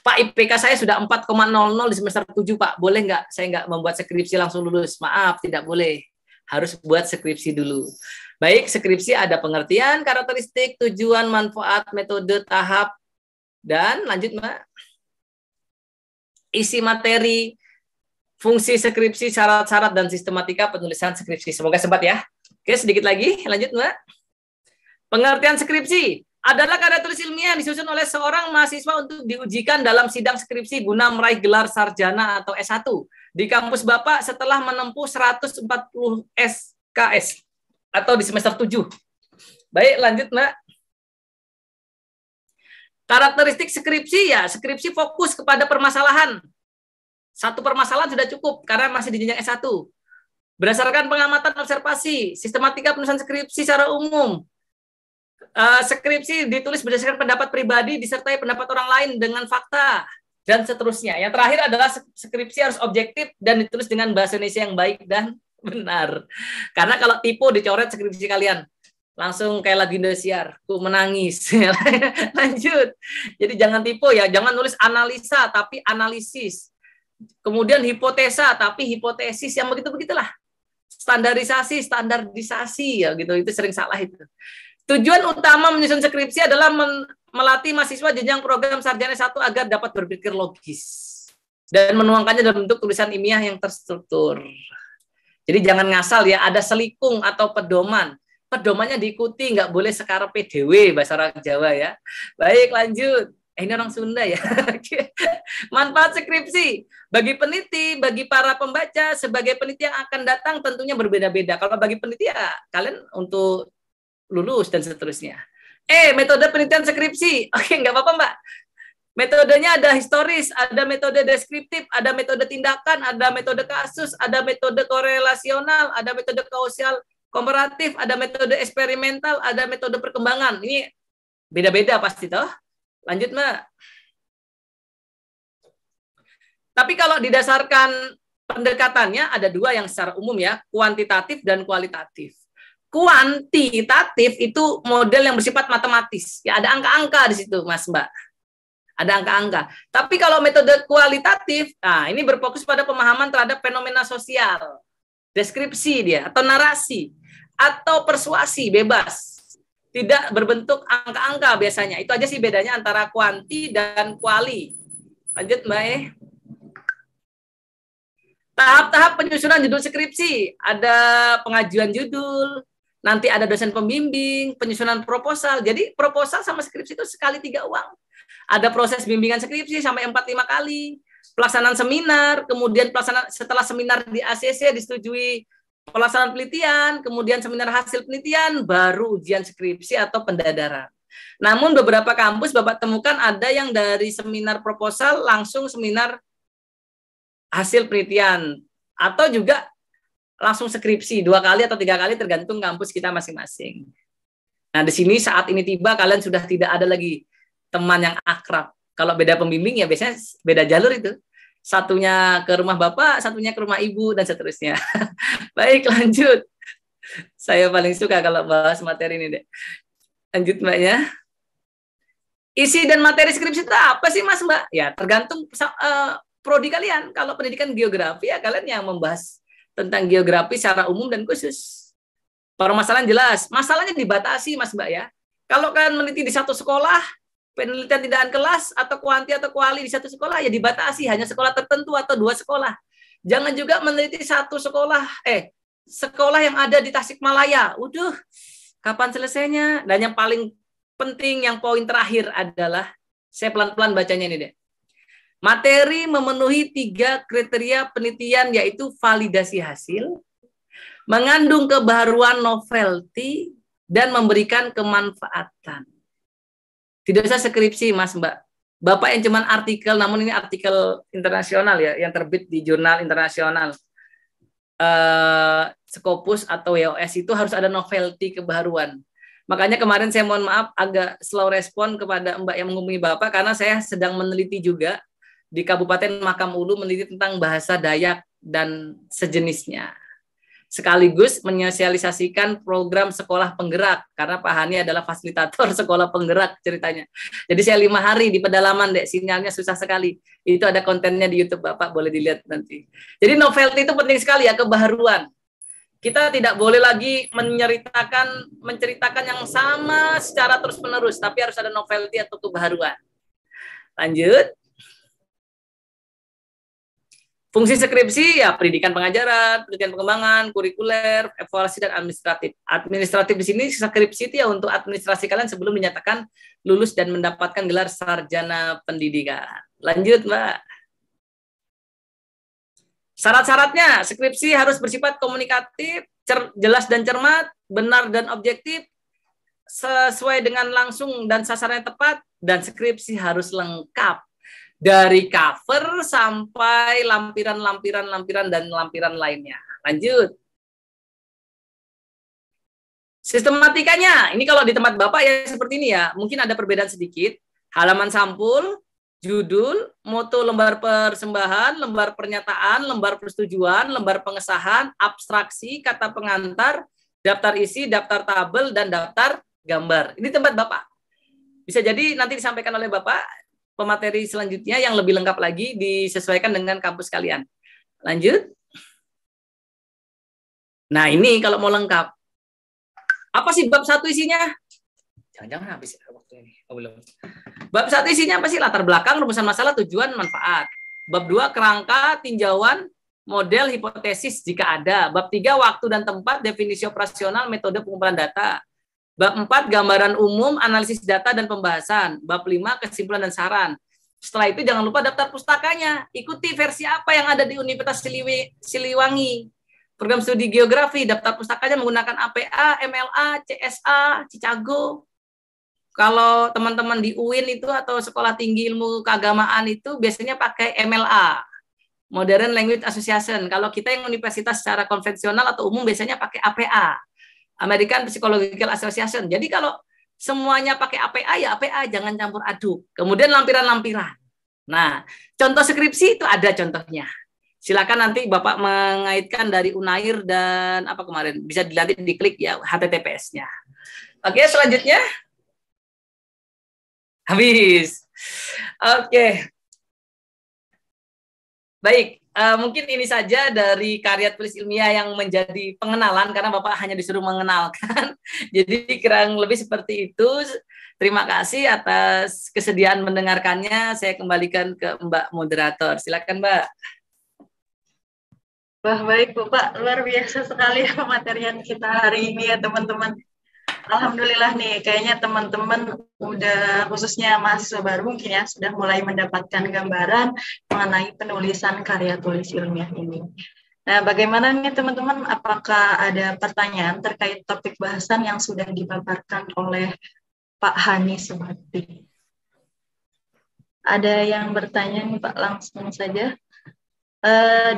Pak, IPK saya sudah 4,00 di semester 7, Pak. Boleh nggak saya nggak membuat skripsi langsung lulus? Maaf, tidak boleh. Harus buat skripsi dulu. Baik, skripsi ada pengertian, karakteristik, tujuan, manfaat, metode, tahap, dan lanjut, Mbak. Isi materi, fungsi skripsi, syarat-syarat, dan sistematika penulisan skripsi. Semoga sempat ya. Oke, sedikit lagi. Lanjut, Mbak. Pengertian skripsi adalah karya tulis ilmiah yang disusun oleh seorang mahasiswa untuk diujikan dalam sidang skripsi guna meraih gelar sarjana atau S1 di kampus Bapak setelah menempuh 140 SKS atau di semester 7. Baik, lanjut, Mbak. Karakteristik skripsi ya, skripsi fokus kepada permasalahan. Satu permasalahan sudah cukup karena masih di jenjang S1. Berdasarkan pengamatan observasi, sistematika penulisan skripsi secara umum. Skripsi ditulis berdasarkan pendapat pribadi disertai pendapat orang lain dengan fakta dan seterusnya. Yang terakhir adalah skripsi harus objektif dan ditulis dengan bahasa Indonesia yang baik dan benar. Karena kalau tipu dicoret skripsi kalian. Langsung kayak lagu Indosiar, ku menangis. Lanjut. Jadi jangan tipu ya, jangan nulis analisa tapi analisis. Kemudian hipotesa tapi hipotesis, yang begitu-begitulah. Standarisasi ya gitu, itu sering salah itu. Tujuan utama menyusun skripsi adalah melatih mahasiswa jenjang program sarjana S1 agar dapat berpikir logis dan menuangkannya dalam bentuk tulisan ilmiah yang terstruktur. Jadi jangan ngasal ya, ada selikung atau pedoman. Pedomannya diikuti, nggak boleh sekarang PDW, bahasa orang Jawa ya. Baik, lanjut. Ini orang Sunda ya. Manfaat skripsi. Bagi peneliti, bagi para pembaca, sebagai peneliti yang akan datang tentunya berbeda-beda. Kalau bagi peneliti ya, kalian untuk lulus dan seterusnya. Metode penelitian skripsi. Oke, nggak apa-apa, Mbak. Metodenya ada historis, ada metode deskriptif, ada metode tindakan, ada metode kasus, ada metode korelasional, ada metode kausal komparatif, ada metode eksperimental, ada metode perkembangan. Ini beda-beda pasti toh. Lanjut, Mbak. Tapi kalau didasarkan pendekatannya ada dua yang secara umum ya, kuantitatif dan kualitatif. Kuantitatif itu model yang bersifat matematis. Ya ada angka-angka di situ, Mas, Mbak. Ada angka-angka. Tapi kalau metode kualitatif, nah ini berfokus pada pemahaman terhadap fenomena sosial. Deskripsi dia, atau narasi, atau persuasi bebas. Tidak berbentuk angka-angka biasanya. Itu aja sih bedanya antara kuanti dan kuali. Lanjut, Mbak. Tahap-tahap penyusunan judul skripsi. Ada pengajuan judul, nanti ada dosen pembimbing, penyusunan proposal. Jadi proposal sama skripsi itu sekali 3 uang. Ada proses bimbingan skripsi sampai 4-5 kali. Pelaksanaan seminar, kemudian pelaksanaan setelah seminar di ACC disetujui pelaksanaan penelitian, kemudian seminar hasil penelitian, baru ujian skripsi atau pendadaran. Namun beberapa kampus Bapak temukan ada yang dari seminar proposal langsung seminar hasil penelitian, atau juga langsung skripsi 2 kali atau 3 kali tergantung kampus kita masing-masing. Nah, di sini saat ini tiba kalian sudah tidak ada lagi teman yang akrab. Kalau beda pembimbing ya biasanya beda jalur itu. Satunya ke rumah bapak, satunya ke rumah ibu, dan seterusnya. Baik, lanjut. Saya paling suka kalau bahas materi ini deh. Lanjut, Mbaknya. Isi dan materi skripsi itu apa sih, Mas, Mbak? Ya, tergantung prodi kalian. Kalau pendidikan geografi, ya kalian yang membahas tentang geografi secara umum dan khusus. Permasalahan jelas. Masalahnya dibatasi, Mas, Mbak ya. Kalau kalian meneliti di satu sekolah, penelitian tindakan kelas atau kuanti atau kuali di satu sekolah ya dibatasi hanya sekolah tertentu atau 2 sekolah. Jangan juga meneliti satu sekolah, sekolah yang ada di Tasikmalaya. Udah, kapan selesainya? Dan yang paling penting, yang poin terakhir adalah, saya pelan-pelan bacanya ini deh. Materi memenuhi 3 kriteria penelitian, yaitu validasi hasil, mengandung kebaruan novelty, dan memberikan kemanfaatan. Tidak usah skripsi, Mas, Mbak. Bapak yang cuman artikel, namun ini artikel internasional ya, yang terbit di jurnal internasional. Scopus atau WOS itu harus ada novelty, kebaruan. Makanya kemarin saya mohon maaf agak slow respon kepada Mbak yang menghubungi Bapak, karena saya sedang meneliti juga di Kabupaten Mahakam Ulu, meneliti tentang bahasa Dayak dan sejenisnya. Sekaligus menyosialisasikan program sekolah penggerak, karena Pak Hani adalah fasilitator sekolah penggerak ceritanya. Jadi saya 5 hari di pedalaman, dek, sinyalnya susah sekali. Itu ada kontennya di YouTube Bapak, boleh dilihat nanti. Jadi novelty itu penting sekali ya, kebaharuan. Kita tidak boleh lagi menceritakan yang sama secara terus-menerus, tapi harus ada novelty atau kebaharuan. Lanjut. Fungsi skripsi ya pendidikan pengajaran, penelitian pengembangan, kurikuler, evaluasi, dan administratif. Administratif di sini skripsi itu ya untuk administrasi kalian sebelum dinyatakan lulus dan mendapatkan gelar sarjana pendidikan. Lanjut, Mbak. Syarat-syaratnya, skripsi harus bersifat komunikatif, jelas dan cermat, benar dan objektif, sesuai dengan langsung dan sasarannya tepat, dan skripsi harus lengkap. Dari cover sampai lampiran dan lampiran lainnya. Lanjut. Sistematikanya, ini kalau di tempat Bapak ya seperti ini ya, mungkin ada perbedaan sedikit. Halaman sampul, judul, moto lembar persembahan, lembar pernyataan, lembar persetujuan, lembar pengesahan, abstraksi, kata pengantar, daftar isi, daftar tabel, dan daftar gambar. Ini tempat Bapak. Bisa jadi nanti disampaikan oleh Bapak pemateri selanjutnya yang lebih lengkap lagi disesuaikan dengan kampus kalian. Lanjut. Nah, ini kalau mau lengkap. Apa sih bab 1 isinya? Jangan-jangan habis waktu ini. Oh, belum. Bab 1 isinya apa sih? Latar belakang, rumusan masalah, tujuan, manfaat. Bab 2 kerangka, tinjauan, model, hipotesis jika ada. Bab 3 waktu dan tempat, definisi operasional, metode pengumpulan data. Bab 4, gambaran umum, analisis data dan pembahasan. Bab 5, kesimpulan dan saran. Setelah itu jangan lupa daftar pustakanya. Ikuti versi apa yang ada di Universitas Siliwangi. Program studi geografi, daftar pustakanya menggunakan APA, MLA, CSA, Cicago. Kalau teman-teman di UIN itu atau Sekolah Tinggi Ilmu Keagamaan itu biasanya pakai MLA. Modern Language Association. Kalau kita yang universitas secara konvensional atau umum biasanya pakai APA. American Psychological Association. Jadi kalau semuanya pakai APA ya APA, jangan campur aduk. Kemudian lampiran-lampiran. Nah, contoh skripsi itu ada contohnya. Silakan nanti Bapak mengaitkan dari Unair dan apa kemarin. Bisa nanti diklik ya HTTPS-nya. Oke, selanjutnya. Habis. Oke. Baik. Mungkin ini saja dari karya tulis ilmiah yang menjadi pengenalan, karena Bapak hanya disuruh mengenalkan. Jadi kurang lebih seperti itu. Terima kasih atas kesediaan mendengarkannya. Saya kembalikan ke Mbak moderator. Silakan, Mbak. Wah, baik Bapak, luar biasa sekali pematerian kita hari ini ya teman-teman. Alhamdulillah nih, kayaknya teman-teman udah, khususnya mahasiswa baru mungkin ya, sudah mulai mendapatkan gambaran mengenai penulisan karya tulis ilmiah ini. Nah, bagaimana nih teman-teman, apakah ada pertanyaan terkait topik bahasan yang sudah dipaparkan oleh Pak Hani Subakti? Ada yang bertanya nih Pak, langsung saja.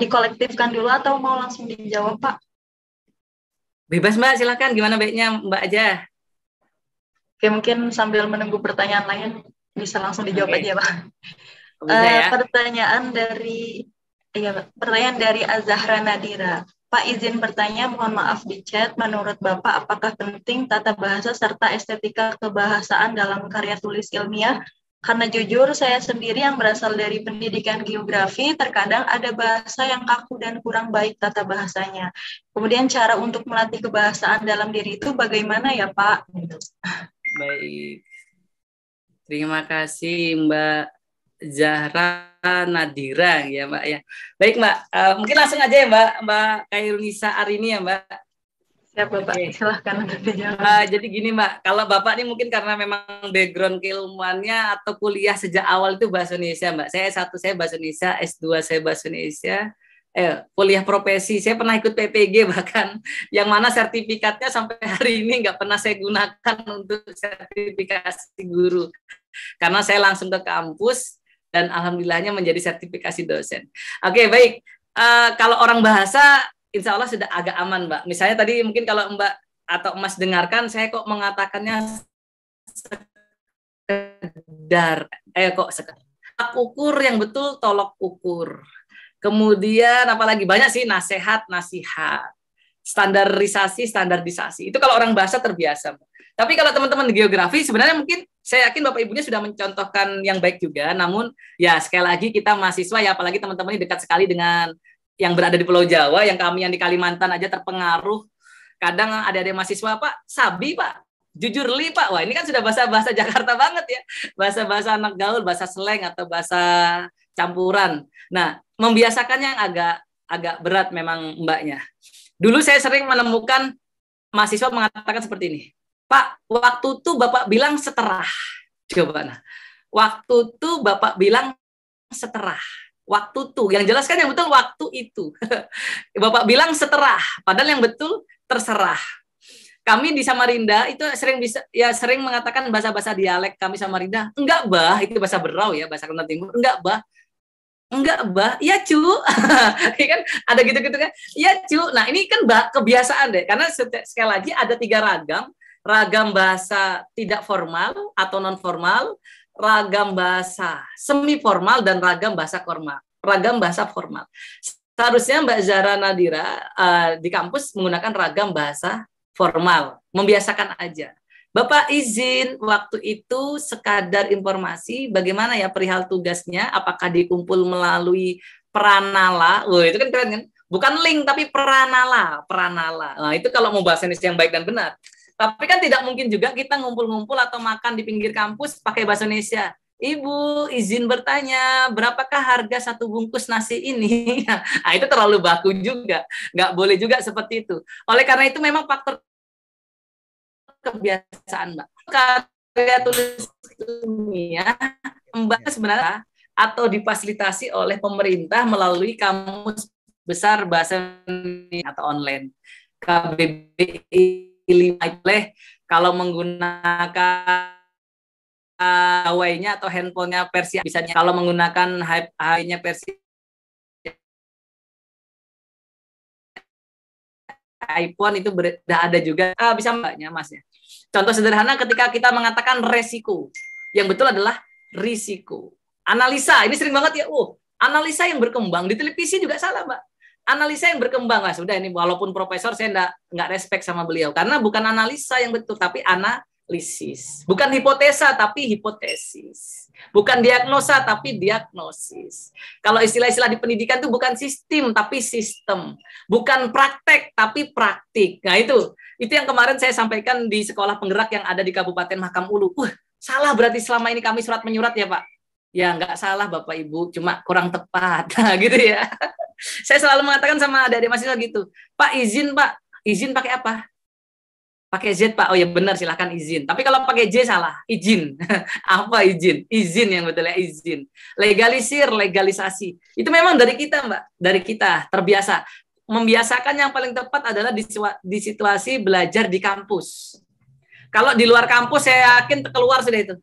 Dikolektifkan dulu atau mau langsung dijawab Pak? Bebas Mbak, silakan. Gimana baiknya Mbak aja? Oke, mungkin sambil menunggu pertanyaan lain bisa langsung dijawab aja Pak. Bisa, ya? Pertanyaan dari Azahra Nadira. Pak, izin bertanya, mohon maaf di chat. Menurut Bapak, apakah penting tata bahasa serta estetika kebahasaan dalam karya tulis ilmiah? Karena jujur, saya sendiri yang berasal dari pendidikan geografi, terkadang ada bahasa yang kaku dan kurang baik tata bahasanya. Kemudian cara untuk melatih kebahasaan dalam diri itu bagaimana ya, Pak? Baik. Terima kasih Mbak Zahra Nadira ya Mbak ya. Baik Mbak, mungkin langsung aja ya Mbak Kairunisa Arini ya Mbak. Siap Bapak, Oke. silahkan untuk dijawab. Jadi gini Mbak, kalau Bapak ini mungkin karena memang background keilmuannya atau kuliah sejak awal itu bahasa Indonesia Mbak. Saya bahasa Indonesia, S2 saya bahasa Indonesia. Kuliah profesi, saya pernah ikut PPG bahkan, yang mana sertifikatnya sampai hari ini nggak pernah saya gunakan untuk sertifikasi guru. Karena saya langsung ke kampus dan alhamdulillahnya menjadi sertifikasi dosen. Oke, baik. Kalau orang bahasa, insya Allah sudah agak aman, Mbak. Misalnya tadi mungkin kalau Mbak atau Mas dengarkan, saya kok mengatakannya sekedar, sekedar ukur yang betul, tolok ukur. Kemudian apalagi banyak sih nasihat, standarisasi. Itu kalau orang bahasa terbiasa. Tapi kalau teman-teman di geografi sebenarnya mungkin saya yakin Bapak Ibunya sudah mencontohkan yang baik juga. Namun ya sekali lagi kita mahasiswa ya, apalagi teman-teman ini dekat sekali dengan yang berada di Pulau Jawa, yang kami yang di Kalimantan aja terpengaruh. Kadang ada mahasiswa, Pak, sabi Pak, jujur li Pak. Wah ini kan sudah bahasa-bahasa Jakarta banget ya. Bahasa-bahasa anak gaul, bahasa slang atau bahasa campuran. Nah, membiasakannya yang agak berat memang Mbaknya. Dulu saya sering menemukan mahasiswa mengatakan seperti ini, Pak, waktu itu Bapak bilang seterah. Coba nah, waktu itu Bapak bilang seterah. Waktu itu, yang jelaskan yang betul waktu itu. Bapak bilang seterah, padahal yang betul terserah. Kami di Samarinda itu sering mengatakan bahasa-bahasa dialek kami Samarinda. Enggak bah, itu bahasa Berau ya, bahasa Kalimantan Timur. Enggak bah, iya cu, kan ada gitu-gitu kan, iya cu. Nah ini kan kebiasaan deh, karena sekali lagi ada 3 ragam bahasa tidak formal atau non formal, ragam bahasa semi formal dan ragam bahasa formal. Seharusnya Mbak Zahra Nadira di kampus menggunakan ragam bahasa formal, membiasakan aja. Bapak izin waktu itu sekadar informasi bagaimana ya perihal tugasnya, apakah dikumpul melalui Pranala. Wah, itu kan keren kan? Bukan link tapi Pranala. Nah, itu kalau mau bahasa Indonesia yang baik dan benar. Tapi kan tidak mungkin juga kita ngumpul-ngumpul atau makan di pinggir kampus pakai bahasa Indonesia. Ibu, izin bertanya, berapakah harga 1 bungkus nasi ini? Nah, itu terlalu baku juga. Nggak boleh juga seperti itu. Oleh karena itu memang faktor kebiasaan Mbak. Karya tulis ilmiah Mbak sebenarnya atau difasilitasi oleh pemerintah melalui Kamus Besar Bahasa Indonesia atau online. KBBI 5 boleh kalau menggunakan Huawei-nya atau handphonenya versi bisa, kalau menggunakan HP-nya versi iPhone itu sudah ada juga, bisa Mbaknya Mas ya. Contoh sederhana ketika kita mengatakan resiko, yang betul adalah risiko. Analisa, ini sering banget ya, analisa yang berkembang, di televisi juga salah Mbak. Analisa yang berkembang, lah sudah ini walaupun profesor saya nggak respect sama beliau, karena bukan analisa yang betul, tapi analisis. Bukan hipotesa, tapi hipotesis. Bukan diagnosa, tapi diagnosis. Kalau istilah-istilah di pendidikan itu bukan sistem, tapi sistem. Bukan praktek, tapi praktik. Nah itu yang kemarin saya sampaikan di sekolah penggerak yang ada di Kabupaten Mahakam Ulu. Salah berarti selama ini kami surat menyurat ya Pak? Ya nggak salah Bapak Ibu, cuma kurang tepat. Nah, gitu ya. Saya selalu mengatakan sama adik-adik mahasiswa gitu, Pak izin Pak, izin pakai apa? Pakai Z Pak. Oh ya benar, silahkan izin. Tapi kalau pakai J salah, izin. Apa izin? Izin yang betul ya, izin. Legalisir, legalisasi. Itu memang dari kita Mbak, dari kita terbiasa. Membiasakan yang paling tepat adalah di situasi belajar di kampus. Kalau di luar kampus saya yakin keluar sudah itu.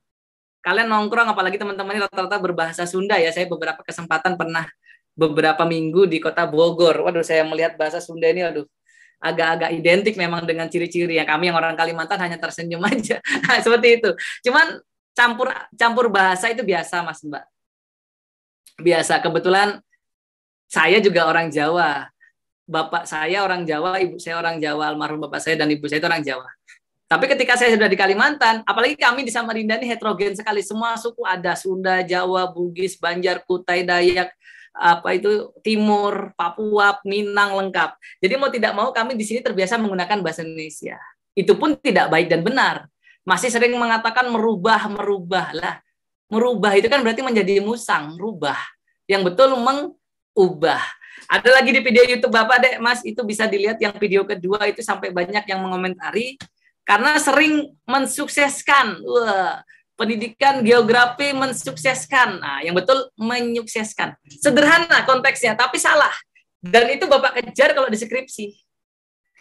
Kalian nongkrong, apalagi teman-teman ini rata-rata berbahasa Sunda ya. Saya beberapa kesempatan pernah beberapa minggu di kota Bogor. Waduh, saya melihat bahasa Sunda ini, aduh, agak-agak identik memang dengan ciri-ciri yang kami yang orang Kalimantan hanya tersenyum aja. Seperti itu. Cuman campur bahasa itu biasa Mas Mbak. Biasa. Kebetulan saya juga orang Jawa. Bapak saya orang Jawa, ibu saya orang Jawa, almarhum bapak saya dan ibu saya itu orang Jawa. Tapi ketika saya sudah di Kalimantan, apalagi kami di Samarinda ini heterogen sekali, semua suku ada, Sunda, Jawa, Bugis, Banjar, Kutai, Dayak, Timur, Papua, Minang, lengkap. Jadi mau tidak mau kami di sini terbiasa menggunakan bahasa Indonesia. Itu pun tidak baik dan benar. Masih sering mengatakan merubah lah. Merubah itu kan berarti menjadi musang, rubah. Yang betul mengubah. Ada lagi di video YouTube Bapak dek, Mas, itu bisa dilihat yang video kedua itu sampai banyak yang mengomentari karena sering mensukseskan. Wah, pendidikan geografi mensukseskan. Nah, yang betul menyukseskan. Sederhana konteksnya, tapi salah. Dan itu Bapak kejar kalau di skripsi.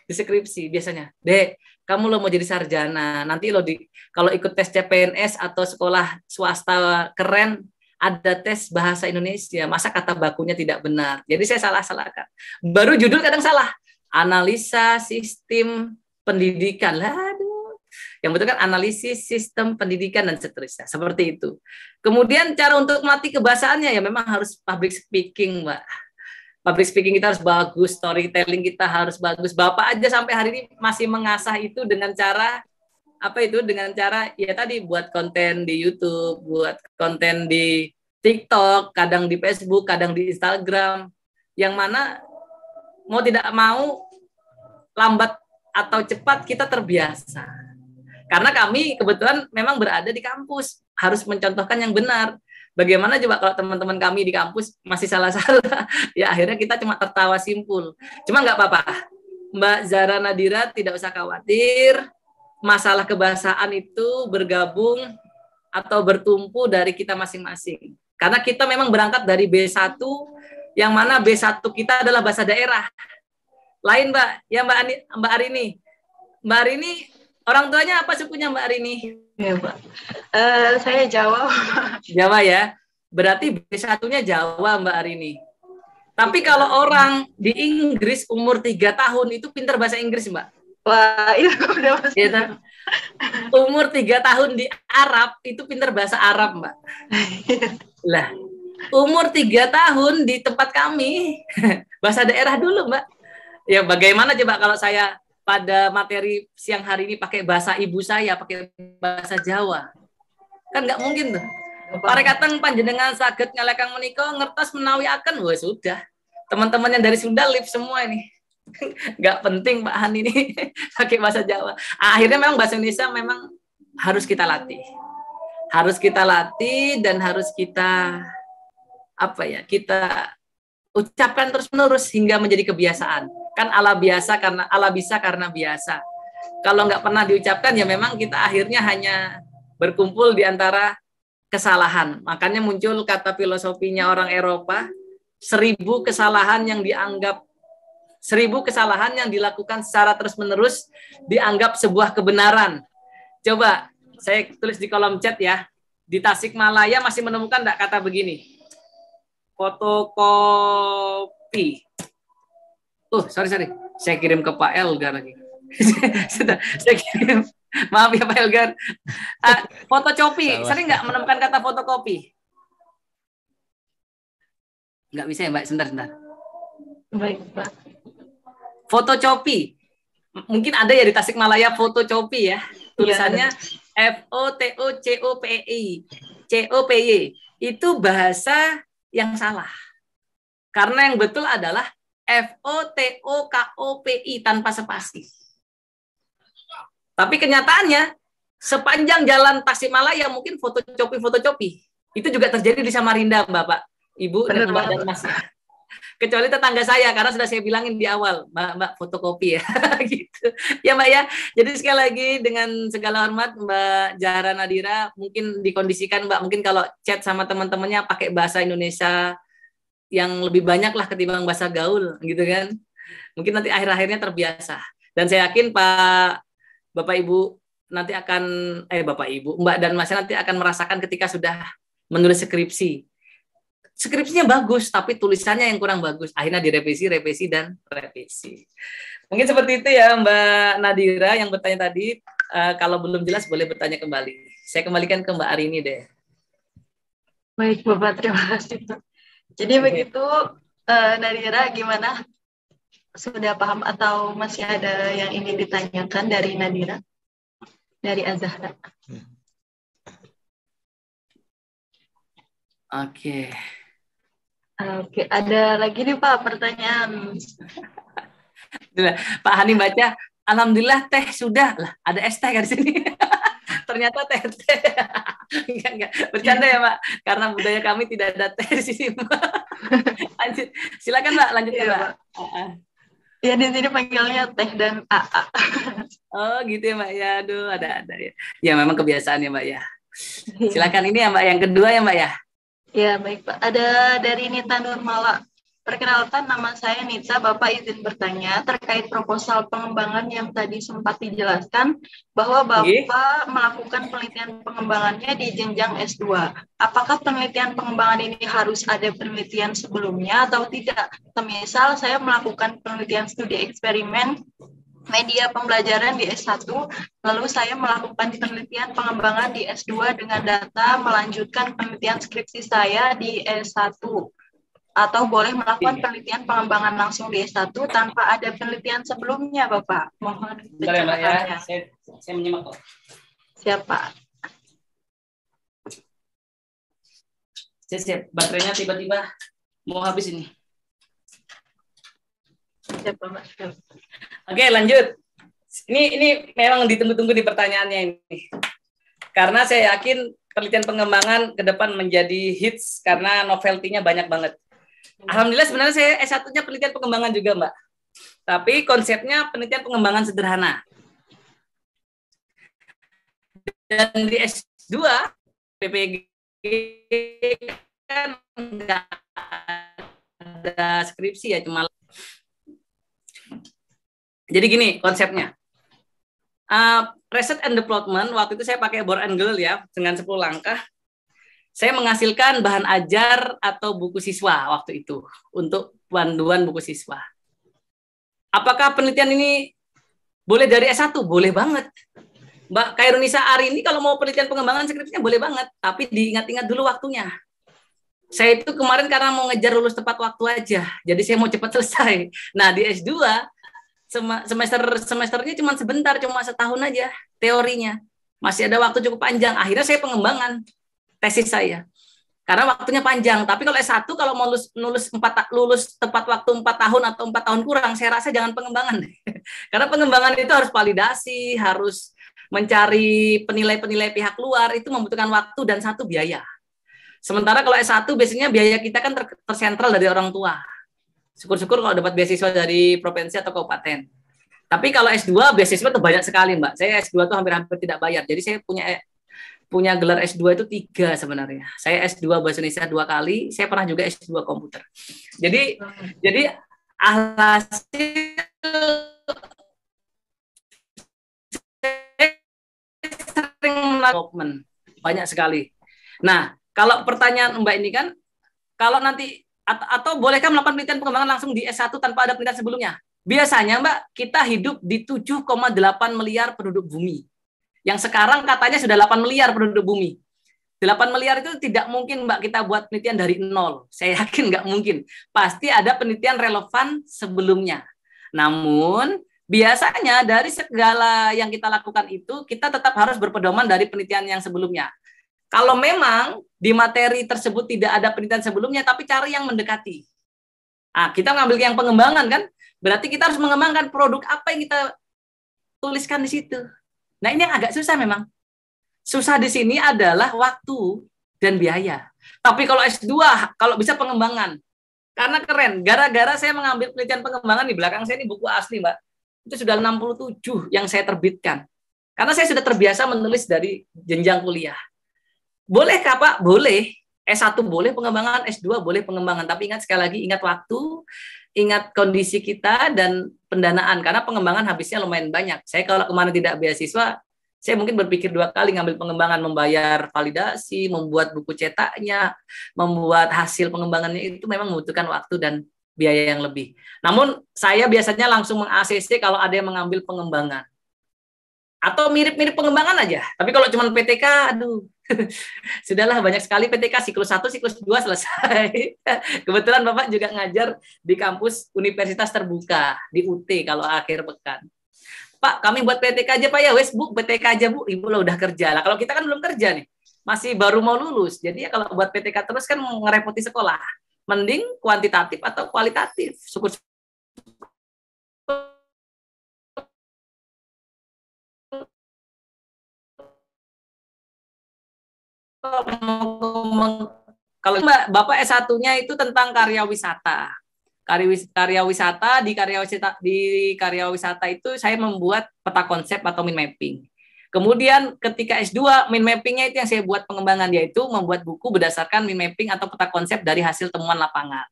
Di skripsi biasanya, dek, kamu lo mau jadi sarjana, nanti lo kalau ikut tes CPNS atau sekolah swasta keren, ada tes bahasa Indonesia, masa kata bakunya tidak benar. Jadi saya salah-salahkan. Baru judul kadang salah. Analisa sistem pendidikan. Aduh. Yang betul kan analisis sistem pendidikan dan seterusnya. Seperti itu. Kemudian cara untuk melatih kebahasaannya ya memang harus public speaking, Mbak. Public speaking kita harus bagus, storytelling kita harus bagus. Bapak aja sampai hari ini masih mengasah itu dengan cara apa itu? Dengan cara ya tadi buat konten di YouTube, buat konten di TikTok, kadang di Facebook, kadang di Instagram. Yang mana mau tidak mau lambat atau cepat kita terbiasa. Karena kami kebetulan memang berada di kampus, harus mencontohkan yang benar. Bagaimana coba kalau teman-teman kami di kampus masih salah-salah, ya akhirnya kita cuma tertawa simpul. Cuma nggak apa-apa, Mbak Zara Nadira tidak usah khawatir, masalah kebahasaan itu bergabung atau bertumpu dari kita masing-masing. Karena kita memang berangkat dari B1, yang mana B1 kita adalah bahasa daerah. Lain Mbak, ya Mbak Arini. Mbak Arini, orang tuanya apa sukunya Mbak Arini? Ya, Pak. Saya Jawa. Jawa ya. Berarti B1-nya Jawa Mbak Arini. Tapi kalau orang di Inggris umur 3 tahun itu pintar bahasa Inggris, Mbak. Wah, itu udah pasti. Gitu. Umur 3 tahun di Arab itu pintar bahasa Arab, Mbak. Lah, umur 3 tahun di tempat kami bahasa daerah dulu, Mbak. Ya bagaimana coba kalau saya pada materi siang hari ini pakai bahasa ibu saya, pakai bahasa Jawa. Kan nggak mungkin tuh. Parekateng panjenengan saged ngalekang menika ngertos menawi akan, wah sudah. Teman-teman yang dari Sunda live semua ini. Nggak penting Pak Han ini pakai bahasa Jawa. Akhirnya memang bahasa Indonesia memang harus kita latih. Harus kita latih dan harus kita kita ucapkan terus-menerus hingga menjadi kebiasaan. Kan ala bisa karena biasa. Kalau nggak pernah diucapkan ya memang kita akhirnya hanya berkumpul di antara kesalahan. Makanya muncul kata filosofinya orang Eropa, 1000 kesalahan yang dilakukan secara terus-menerus dianggap sebuah kebenaran. Coba saya tulis di kolom chat ya. Di Tasikmalaya masih menemukan enggak kata begini? Fotokopi. Sorry. Saya kirim ke Pak Elgar lagi. Saya kirim. Maaf ya Pak Elgar. Fotokopi. Sering nggak menemukan kata fotokopi? Nggak bisa ya Mbak? Sebentar. Baik Pak. Fotokopi. Mungkin ada ya di Tasikmalaya fotokopi ya. Tulisannya FOTOCOPY. Itu bahasa yang salah. Karena yang betul adalah FOTOKOPI tanpa spasi. Tapi kenyataannya sepanjang jalan Tasikmalaya mungkin fotokopi. Itu juga terjadi di Samarinda, Bapak, Ibu, dan Mbak dan Mas. Kecuali tetangga saya karena sudah saya bilangin di awal, Mbak fotokopi ya. Gitu. Ya, Mbak ya. Jadi sekali lagi dengan segala hormat Mbak Zahra Nadira, mungkin dikondisikan Mbak, mungkin kalau chat sama teman-temannya pakai bahasa Indonesia yang lebih banyak lah ketimbang bahasa gaul gitu kan. Mungkin nanti akhir-akhirnya terbiasa. Dan saya yakin Bapak Ibu nanti akan Bapak Ibu, Mbak dan Mas nanti akan merasakan ketika sudah menulis skripsi. Skripsinya bagus tapi tulisannya yang kurang bagus. Akhirnya direvisi dan revisi. Mungkin seperti itu ya Mbak Nadira yang bertanya tadi. Kalau belum jelas boleh bertanya kembali. Saya kembalikan ke Mbak Arini deh. Baik Bapak, terima kasih. Jadi begitu, Nadira gimana? Sudah paham atau masih ada yang ingin ditanyakan dari Nadira? Dari Azahra. Oke, ada lagi nih Pak pertanyaan. Pak Hani baca, alhamdulillah teh sudah lah, ada es teh di sini. ternyata teh. Enggak. Bercanda ya, Mbak. Karena budaya kami tidak ada teh di sini, Mbak. Lanjut. Silakan, Mbak. Lanjutkan, Iya, Mbak. Pak. Ya, di sini panggilnya Teh dan AA. Oh, gitu ya, Mbak. Ya, aduh, ada ya. Ya, memang kebiasaan ya, Mbak ya. Iya. Silakan ini ya, Mbak. Yang kedua ya, Mbak ya. Ya, baik, Pak. Ada dari Nita Nurmala. Perkenalkan, nama saya Nita. Bapak izin bertanya terkait proposal pengembangan yang tadi sempat dijelaskan bahwa Nggih. Bapak melakukan penelitian pengembangannya di jenjang S2. Apakah penelitian pengembangan ini harus ada penelitian sebelumnya atau tidak? Semisal saya melakukan penelitian studi eksperimen media pembelajaran di S1, lalu saya melakukan penelitian pengembangan di S2 dengan data melanjutkan penelitian skripsi saya di S1. Atau boleh melakukan penelitian pengembangan langsung di S1 tanpa ada penelitian sebelumnya, Bapak. Mohon Bentar ya, Mbak ya. pencerahannya. Saya menyimak kok. Siapa? Siap. Baterainya tiba-tiba mau habis ini. Siapa, Mbak? Siapa? Oke, lanjut. Ini memang ditunggu-tunggu di pertanyaannya ini. Karena saya yakin penelitian pengembangan ke depan menjadi hits karena novelty-nya banyak banget. Alhamdulillah sebenarnya saya S1-nya penelitian pengembangan juga, Mbak. Tapi konsepnya penelitian pengembangan sederhana. Dan di S2, PPG kan nggak ada skripsi ya, cuma. Jadi gini konsepnya. Research and development, waktu itu saya pakai bore and goal ya, dengan 10 langkah. Saya menghasilkan bahan ajar atau buku siswa waktu itu untuk panduan buku siswa. Apakah penelitian ini boleh dari S1? Boleh banget. Mbak Kairunisa Ari ini kalau mau penelitian pengembangan skripsinya boleh banget, tapi diingat-ingat dulu waktunya. Saya itu kemarin karena mau ngejar lulus tepat waktu aja, jadi saya mau cepat selesai. Nah, di S2 semesternya cuma sebentar, cuma setahun aja teorinya. Masih ada waktu cukup panjang. Akhirnya saya pengembangan tesis saya. Karena waktunya panjang. Tapi kalau S1 kalau mau lulus tepat waktu 4 tahun atau 4 tahun kurang, saya rasa jangan pengembangan. Karena pengembangan itu harus validasi, harus mencari penilai-penilai pihak luar, itu membutuhkan waktu dan satu biaya. Sementara kalau S1 biasanya biaya kita kan tersentral dari orang tua. Syukur-syukur kalau dapat beasiswa dari provinsi atau kabupaten. Tapi kalau S2 beasiswa itu banyak sekali, Mbak. Saya S2 tuh hampir-hampir tidak bayar. Jadi saya punya gelar S2 itu 3 sebenarnya. Saya S2 Bahasa Indonesia 2 kali, saya pernah juga S2 komputer. Jadi alhasil sering melakukan banyak sekali. Nah, kalau pertanyaan Mbak ini kan, kalau nanti atau bolehkah melakukan penelitian pengembangan langsung di S1 tanpa ada penelitian sebelumnya? Biasanya, Mbak, kita hidup di 7,8 miliar penduduk bumi. Yang sekarang katanya sudah 8 miliar penduduk bumi. 8 miliar itu tidak mungkin, Mbak, kita buat penelitian dari nol. Saya yakin nggak mungkin. Pasti ada penelitian relevan sebelumnya. Namun, biasanya dari segala yang kita lakukan itu, kita tetap harus berpedoman dari penelitian yang sebelumnya. Kalau memang di materi tersebut tidak ada penelitian sebelumnya, tapi cari yang mendekati. Nah, kita ngambil yang pengembangan kan, berarti kita harus mengembangkan produk apa yang kita tuliskan di situ. Nah, ini yang agak susah memang. Susah di sini adalah waktu dan biaya. Tapi kalau S2, kalau bisa pengembangan. Karena keren, gara-gara saya mengambil penelitian pengembangan, di belakang saya ini buku asli, Mbak. Itu sudah 67 yang saya terbitkan. Karena saya sudah terbiasa menulis dari jenjang kuliah. Bolehkah, Pak? Boleh. S1 boleh pengembangan, S2 boleh pengembangan. Tapi ingat sekali lagi, ingat waktu, ingat kondisi kita, dan pendanaan. Karena pengembangan habisnya lumayan banyak. Saya kalau kemarin tidak beasiswa, saya mungkin berpikir 2 kali ngambil pengembangan, membayar validasi, membuat buku cetaknya, membuat hasil pengembangannya itu memang membutuhkan waktu dan biaya yang lebih. Namun saya biasanya langsung meng-ACC kalau ada yang mengambil pengembangan. Atau mirip-mirip pengembangan aja. Tapi kalau cuma PTK, aduh, sudahlah banyak sekali PTK, siklus 1, siklus 2 selesai. Kebetulan Bapak juga ngajar di kampus Universitas Terbuka, di UT kalau akhir pekan. Pak, kami buat PTK aja Pak ya, wes Bu, PTK aja Bu, Ibu lah udah kerja. Lah kalau kita kan belum kerja nih, masih baru mau lulus. Jadi ya kalau buat PTK terus kan ngerepoti sekolah. Mending kuantitatif atau kualitatif. Syukur kalau Bapak S1-nya itu tentang karya wisata. Karya wisata karya wisata itu saya membuat peta konsep atau mind mapping. Kemudian ketika S2 mind mappingnya itu yang saya buat pengembangan, yaitu membuat buku berdasarkan mind mapping atau peta konsep dari hasil temuan lapangan.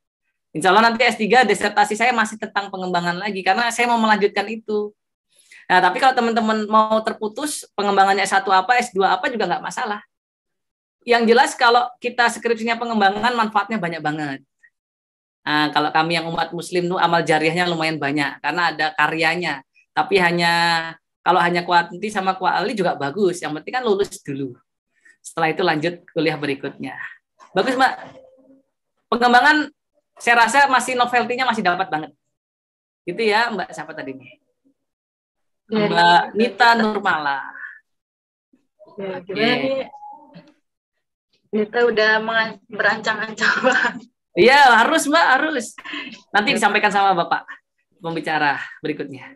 Insya Allah nanti S3 disertasi saya masih tentang pengembangan lagi karena saya mau melanjutkan itu. Nah, tapi kalau teman-teman mau terputus pengembangannya S1 apa, S2 apa juga nggak masalah. Yang jelas kalau kita skripsinya pengembangan manfaatnya banyak banget. Nah, kalau kami yang umat muslim tuh amal jariahnya lumayan banyak karena ada karyanya. Tapi kalau hanya kuanti sama kuali juga bagus. Yang penting kan lulus dulu. Setelah itu lanjut kuliah berikutnya. Bagus, Mbak. Pengembangan saya rasa masih novelty-nya masih dapat banget. Gitu ya, Mbak siapa tadi nih? Mbak Nita Nurmala. Ya, gimana nih? Nita udah berancang-ancang banget. Iya, harus Mbak, harus. Nanti disampaikan sama Bapak pembicara berikutnya.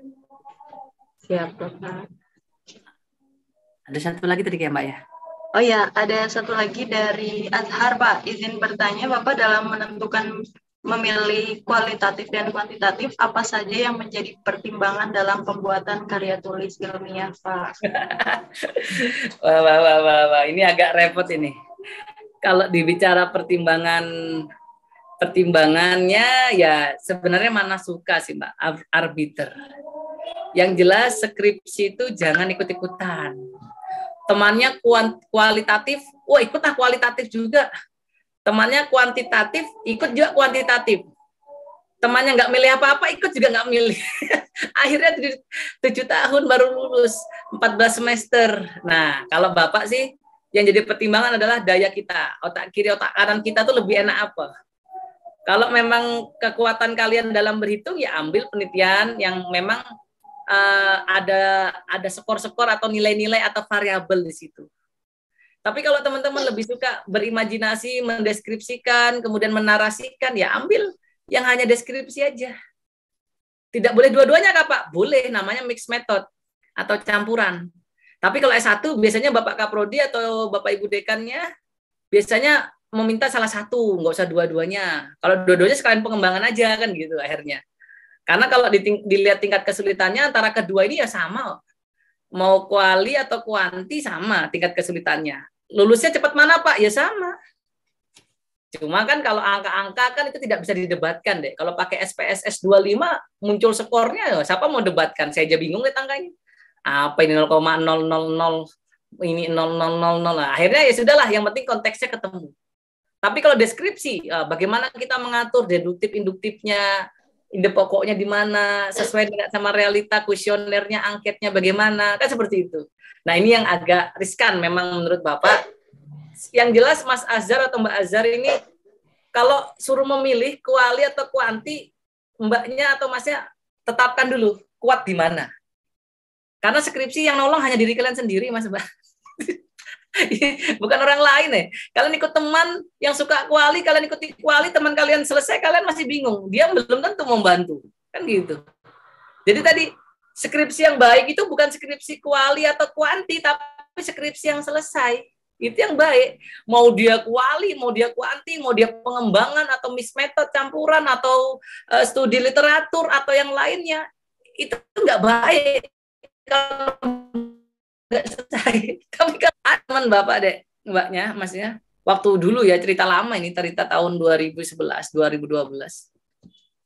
Siap, Bapak. Ada satu lagi tadi ya, Mbak ya? Oh ya, ada satu lagi dari Azhar, Pak. Izin bertanya, Bapak dalam menentukan memilih kualitatif dan kuantitatif, apa saja yang menjadi pertimbangan dalam pembuatan karya tulis ilmiah, Pak? Wah. Ini agak repot ini. Kalau dibicara pertimbangannya ya sebenarnya mana suka sih Mbak, arbiter. Yang jelas skripsi itu jangan ikut-ikutan. Temannya kualitatif, wah ikutlah kualitatif juga. Temannya kuantitatif, ikut juga kuantitatif. Temannya nggak milih apa-apa, ikut juga nggak milih. Akhirnya 7 tahun baru lulus, 14 semester. Nah, kalau Bapak sih, yang jadi pertimbangan adalah daya kita. Otak kiri, otak kanan kita tuh lebih enak apa? Kalau memang kekuatan kalian dalam berhitung, ya ambil penelitian yang memang ada skor-skor atau nilai-nilai atau variabel di situ. Tapi kalau teman-teman lebih suka berimajinasi, mendeskripsikan, kemudian menarasikan, ya ambil yang hanya deskripsi aja. Tidak boleh dua-duanya, Kak, Pak? Boleh, namanya mixed method atau campuran. Tapi kalau S1, biasanya Bapak Kaprodi atau Bapak Ibu Dekannya, biasanya meminta salah satu, nggak usah dua-duanya. Kalau dua-duanya sekalian pengembangan aja, kan gitu akhirnya. Karena kalau dilihat tingkat kesulitannya, antara kedua ini ya sama. Mau kuali atau kuanti sama tingkat kesulitannya. Lulusnya cepat mana, Pak? Ya sama. Cuma kan kalau angka-angka kan itu tidak bisa didebatkan deh. Kalau pakai SPSS 25 muncul skornya, siapa mau debatkan? Saya aja bingung lihat angkanya. Apa ini 0,000 ini 0000. Akhirnya ya sudahlah, yang penting konteksnya ketemu. Tapi kalau deskripsi, bagaimana kita mengatur deduktif induktifnya, ide pokoknya di mana, sesuai dengan sama realita, kuesionernya, angketnya bagaimana, kan seperti itu. Nah, ini yang agak riskan memang menurut Bapak. Yang jelas Mas Azhar atau Mbak Azhar ini kalau suruh memilih kuali atau kuanti, Mbaknya atau Masnya tetapkan dulu kuat di mana. Karena skripsi yang nolong hanya diri kalian sendiri, Mas Mbak. Bukan orang lain ya. Kalian ikut teman yang suka kuali, kalian ikuti kuali, teman kalian selesai, kalian masih bingung. Dia belum tentu membantu. Kan gitu. Jadi tadi skripsi yang baik itu bukan skripsi kuali atau kuanti, tapi skripsi yang selesai. Itu yang baik. Mau dia kuali, mau dia kuanti, mau dia pengembangan atau mixed method campuran atau studi literatur atau yang lainnya, itu nggak baik kalau nggak selesai. Tapi kan teman Bapak deh, Mbaknya, Masnya, waktu dulu ya, cerita lama ini, cerita tahun 2011, 2012.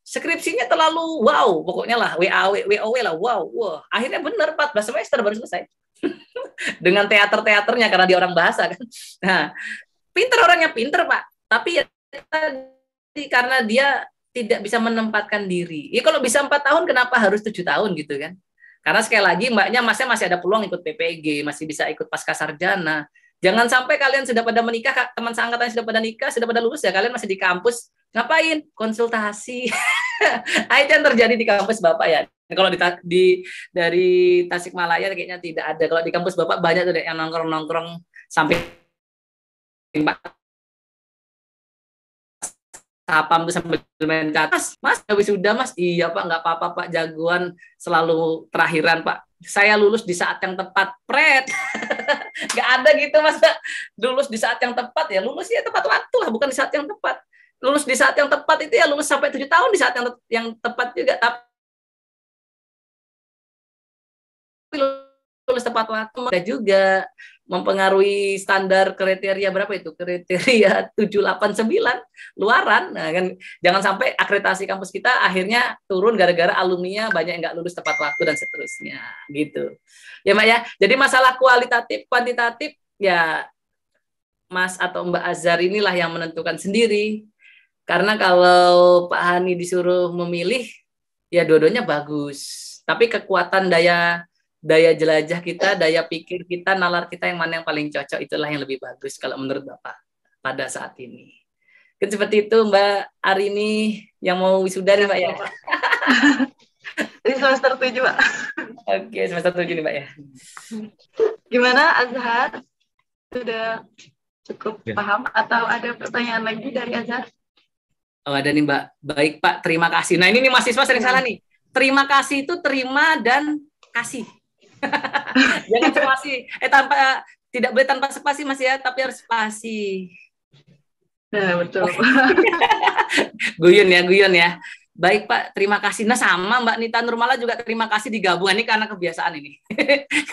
Skripsinya terlalu wow, pokoknya lah, WOW lah, wow. Akhirnya benar 14 semester baru selesai. Dengan teaternya karena dia orang bahasa kan. Nah, orangnya pinter Pak, tapi ya karena dia tidak bisa menempatkan diri. Ya kalau bisa 4 tahun kenapa harus 7 tahun gitu kan? Karena sekali lagi Masnya masih ada peluang ikut PPG, masih bisa ikut pascasarjana. Jangan sampai kalian sudah pada menikah, teman seangkatan sudah pada nikah, sudah pada lulus ya, kalian masih di kampus ngapain? Konsultasi. Itu yang terjadi di kampus Bapak ya. Kalau dari Tasikmalaya kayaknya tidak ada. Kalau di kampus Bapak banyak tuh deh yang nongkrong sampai sapam tuh sambil main catur. Mas, wisuda Mas? Iya Pak, nggak apa-apa Pak, jagoan selalu terakhiran Pak. Saya lulus di saat yang tepat, pret. Nggak ada gitu Mas, lulus di saat yang tepat ya, lulus ya tepat waktu lah, bukan di saat yang tepat. Lulus di saat yang tepat itu ya lulus sampai 7 tahun di saat yang tepat juga, tapi lulus tepat waktu juga mempengaruhi standar kriteria berapa itu? Kriteria 789 luaran. Nah, kan jangan sampai akreditasi kampus kita akhirnya turun gara-gara alumninya banyak yang nggak lulus tepat waktu dan seterusnya gitu. Ya, Mbak ya. Jadi masalah kualitatif, kuantitatif ya Mas atau Mbak Azhar inilah yang menentukan sendiri. Karena kalau Pak Hani disuruh memilih ya dua-duanya bagus. Tapi kekuatan daya jelajah kita, daya pikir kita, nalar kita yang mana yang paling cocok, itulah yang lebih bagus kalau menurut Bapak pada saat ini. Kan seperti itu Mbak Arini yang mau wisuda nih Mbak ya. Ini semester 7 Pak. Oke, semester 7 nih Mbak ya. Gimana Azhar? Sudah cukup paham atau ada pertanyaan lagi dari Azhar? Oh ada nih Mbak. Baik Pak, terima kasih. Nah ini nih mahasiswa sering salah nih. Terima kasih itu terima dan kasih. Jangan spasi. Tidak boleh tanpa spasi Mas ya, tapi harus spasi. Nah, betul. Guyon ya. Baik Pak, terima kasih. Nah sama Mbak Nita Nurmala juga terima kasih digabung. Ini karena kebiasaan ini.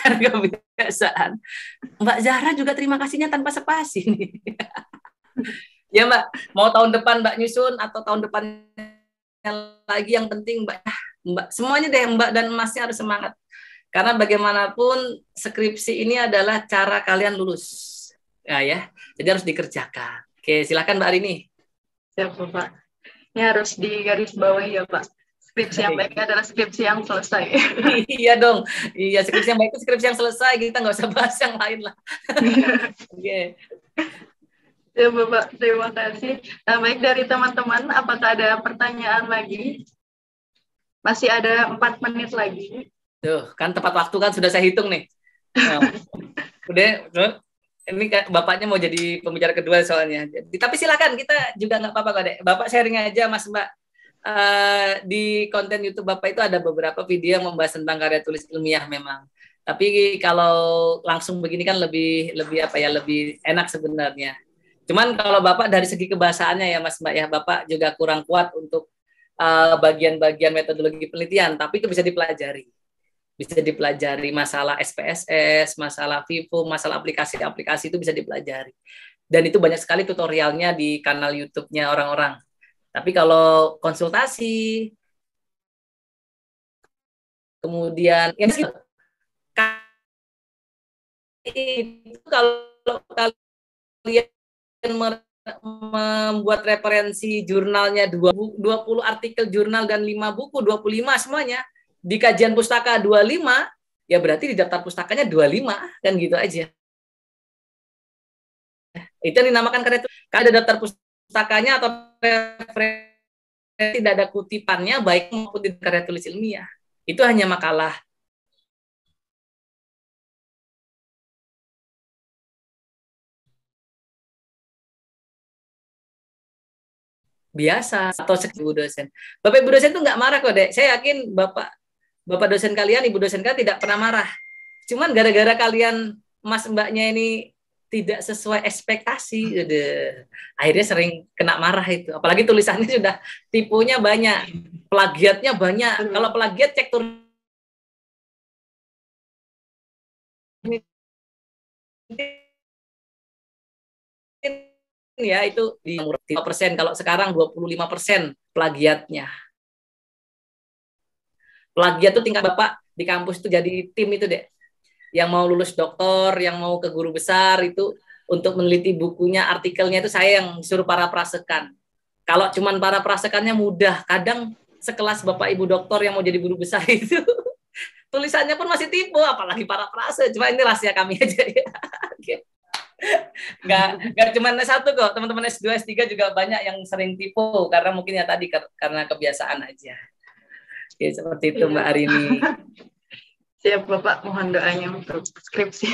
Karena kebiasaan. Mbak Zahra juga terima kasihnya tanpa spasi nih. Ya Mbak, mau tahun depan Mbak nyusun atau tahun depannya lagi, yang penting Mbak semuanya deh Mbak dan Masnya harus semangat. Karena bagaimanapun skripsi ini adalah cara kalian lulus. Ya. Jadi harus dikerjakan. Oke, silakan Mbak Arini. Siap, Pak. Ini harus digarisbawahi ya, Pak. Skripsi yang baik adalah skripsi yang selesai. Iya dong. Iya, skripsi yang baik itu skripsi yang selesai. Kita nggak usah bahas yang lain lah. Oke. Ya, Bapak. Terima kasih. Baik, dari teman-teman, apakah ada pertanyaan lagi? Masih ada 4 menit lagi. Tuh, kan tepat waktu kan sudah saya hitung nih. Nah, udah, ini Bapaknya mau jadi pembicara kedua soalnya. Tapi silakan, kita juga nggak apa-apa kok, Dek. Bapak sharing aja, Mas Mbak. Di konten YouTube Bapak itu ada beberapa video yang membahas tentang karya tulis ilmiah memang. Tapi kalau langsung begini kan lebih enak sebenarnya. Cuman kalau Bapak dari segi kebahasaannya ya Mas Mbak ya, Bapak juga kurang kuat untuk bagian-bagian metodologi penelitian, tapi itu bisa dipelajari. Bisa dipelajari masalah SPSS, masalah FIFO, masalah aplikasi-aplikasi itu bisa dipelajari. Dan itu banyak sekali tutorialnya di kanal YouTube-nya orang-orang. Tapi kalau konsultasi, kemudian itu kalau kalian membuat referensi jurnalnya 20 artikel jurnal dan 5 buku, 25 semuanya, di kajian pustaka 25, ya berarti di daftar pustakanya 25, kan gitu aja. Itu yang dinamakan karya tulis. Kalau ada daftar pustakanya atau referensi tidak ada kutipannya, baik maupun di karya tulis ilmiah. Itu hanya makalah. Biasa atau Ibu dosen. Bapak Ibu dosen tuh nggak marah kok, Dek. Saya yakin Bapak dosen kalian, Ibu dosen kalian tidak pernah marah. Cuman gara-gara kalian Mas Mbaknya ini tidak sesuai ekspektasi, akhirnya sering kena marah itu. Apalagi tulisannya sudah tipenya banyak, plagiatnya banyak. Kalau plagiat cek turun ya itu di 5%, kalau sekarang 25% plagiatnya. Plagiat itu tingkat Bapak di kampus itu jadi tim itu, Dek. Yang mau lulus doktor, yang mau ke guru besar itu untuk meneliti bukunya, artikelnya itu saya yang suruh para prasekan. Kalau cuman para prasekannya mudah, kadang sekelas Bapak Ibu doktor yang mau jadi guru besar itu tulisannya pun masih tipu, apalagi para prase. Cuma ini rahasia kami aja ya. Nggak cuma S1 kok, teman-teman S2, S3 juga banyak yang sering tipu karena mungkin ya tadi karena kebiasaan aja. Ya, seperti itu Mbak Arini. Siap Bapak, mohon doanya untuk skripsi.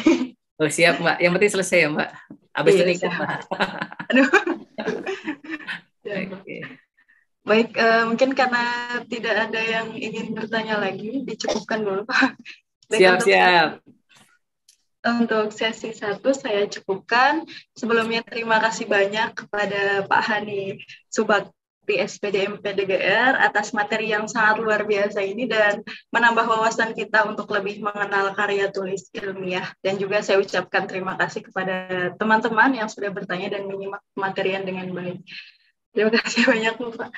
Oh siap Mbak, yang penting selesai ya Mbak. Habis itu nikah Mbak. Aduh. Oke. Baik, mungkin karena tidak ada yang ingin bertanya lagi, dicukupkan dulu, Pak. Baik, Siap-siap. untuk sesi 1 saya cukupkan. Sebelumnya terima kasih banyak kepada Pak Hani Subakti SPDMP DGR atas materi yang sangat luar biasa ini dan menambah wawasan kita untuk lebih mengenal karya tulis ilmiah. Dan juga saya ucapkan terima kasih kepada teman-teman yang sudah bertanya dan menyimak materian dengan baik. Terima kasih banyak, Pak.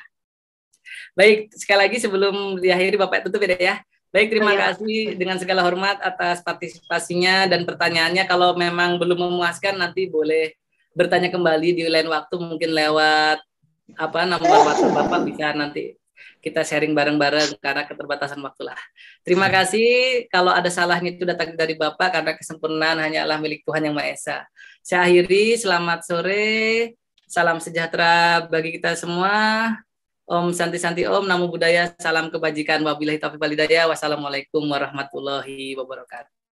Baik, sekali lagi sebelum diakhiri Bapak tutup ya. Baik, terima Ya. kasih dengan segala hormat atas partisipasinya dan pertanyaannya. Kalau memang belum memuaskan, nanti boleh bertanya kembali di lain waktu, mungkin lewat nomor WhatsApp Bapak, bisa nanti kita sharing bareng-bareng karena keterbatasan waktu lah. Terima kasih. Kalau ada salahnya itu datang dari Bapak karena kesempurnaan hanyalah milik Tuhan Yang Maha Esa. Saya akhiri, selamat sore, salam sejahtera bagi kita semua. Om Santi Santi Om, Namo Buddhaya, salam kebajikan, wabillahi taufiq wal hidayah, wassalamualaikum warahmatullahi wabarakatuh.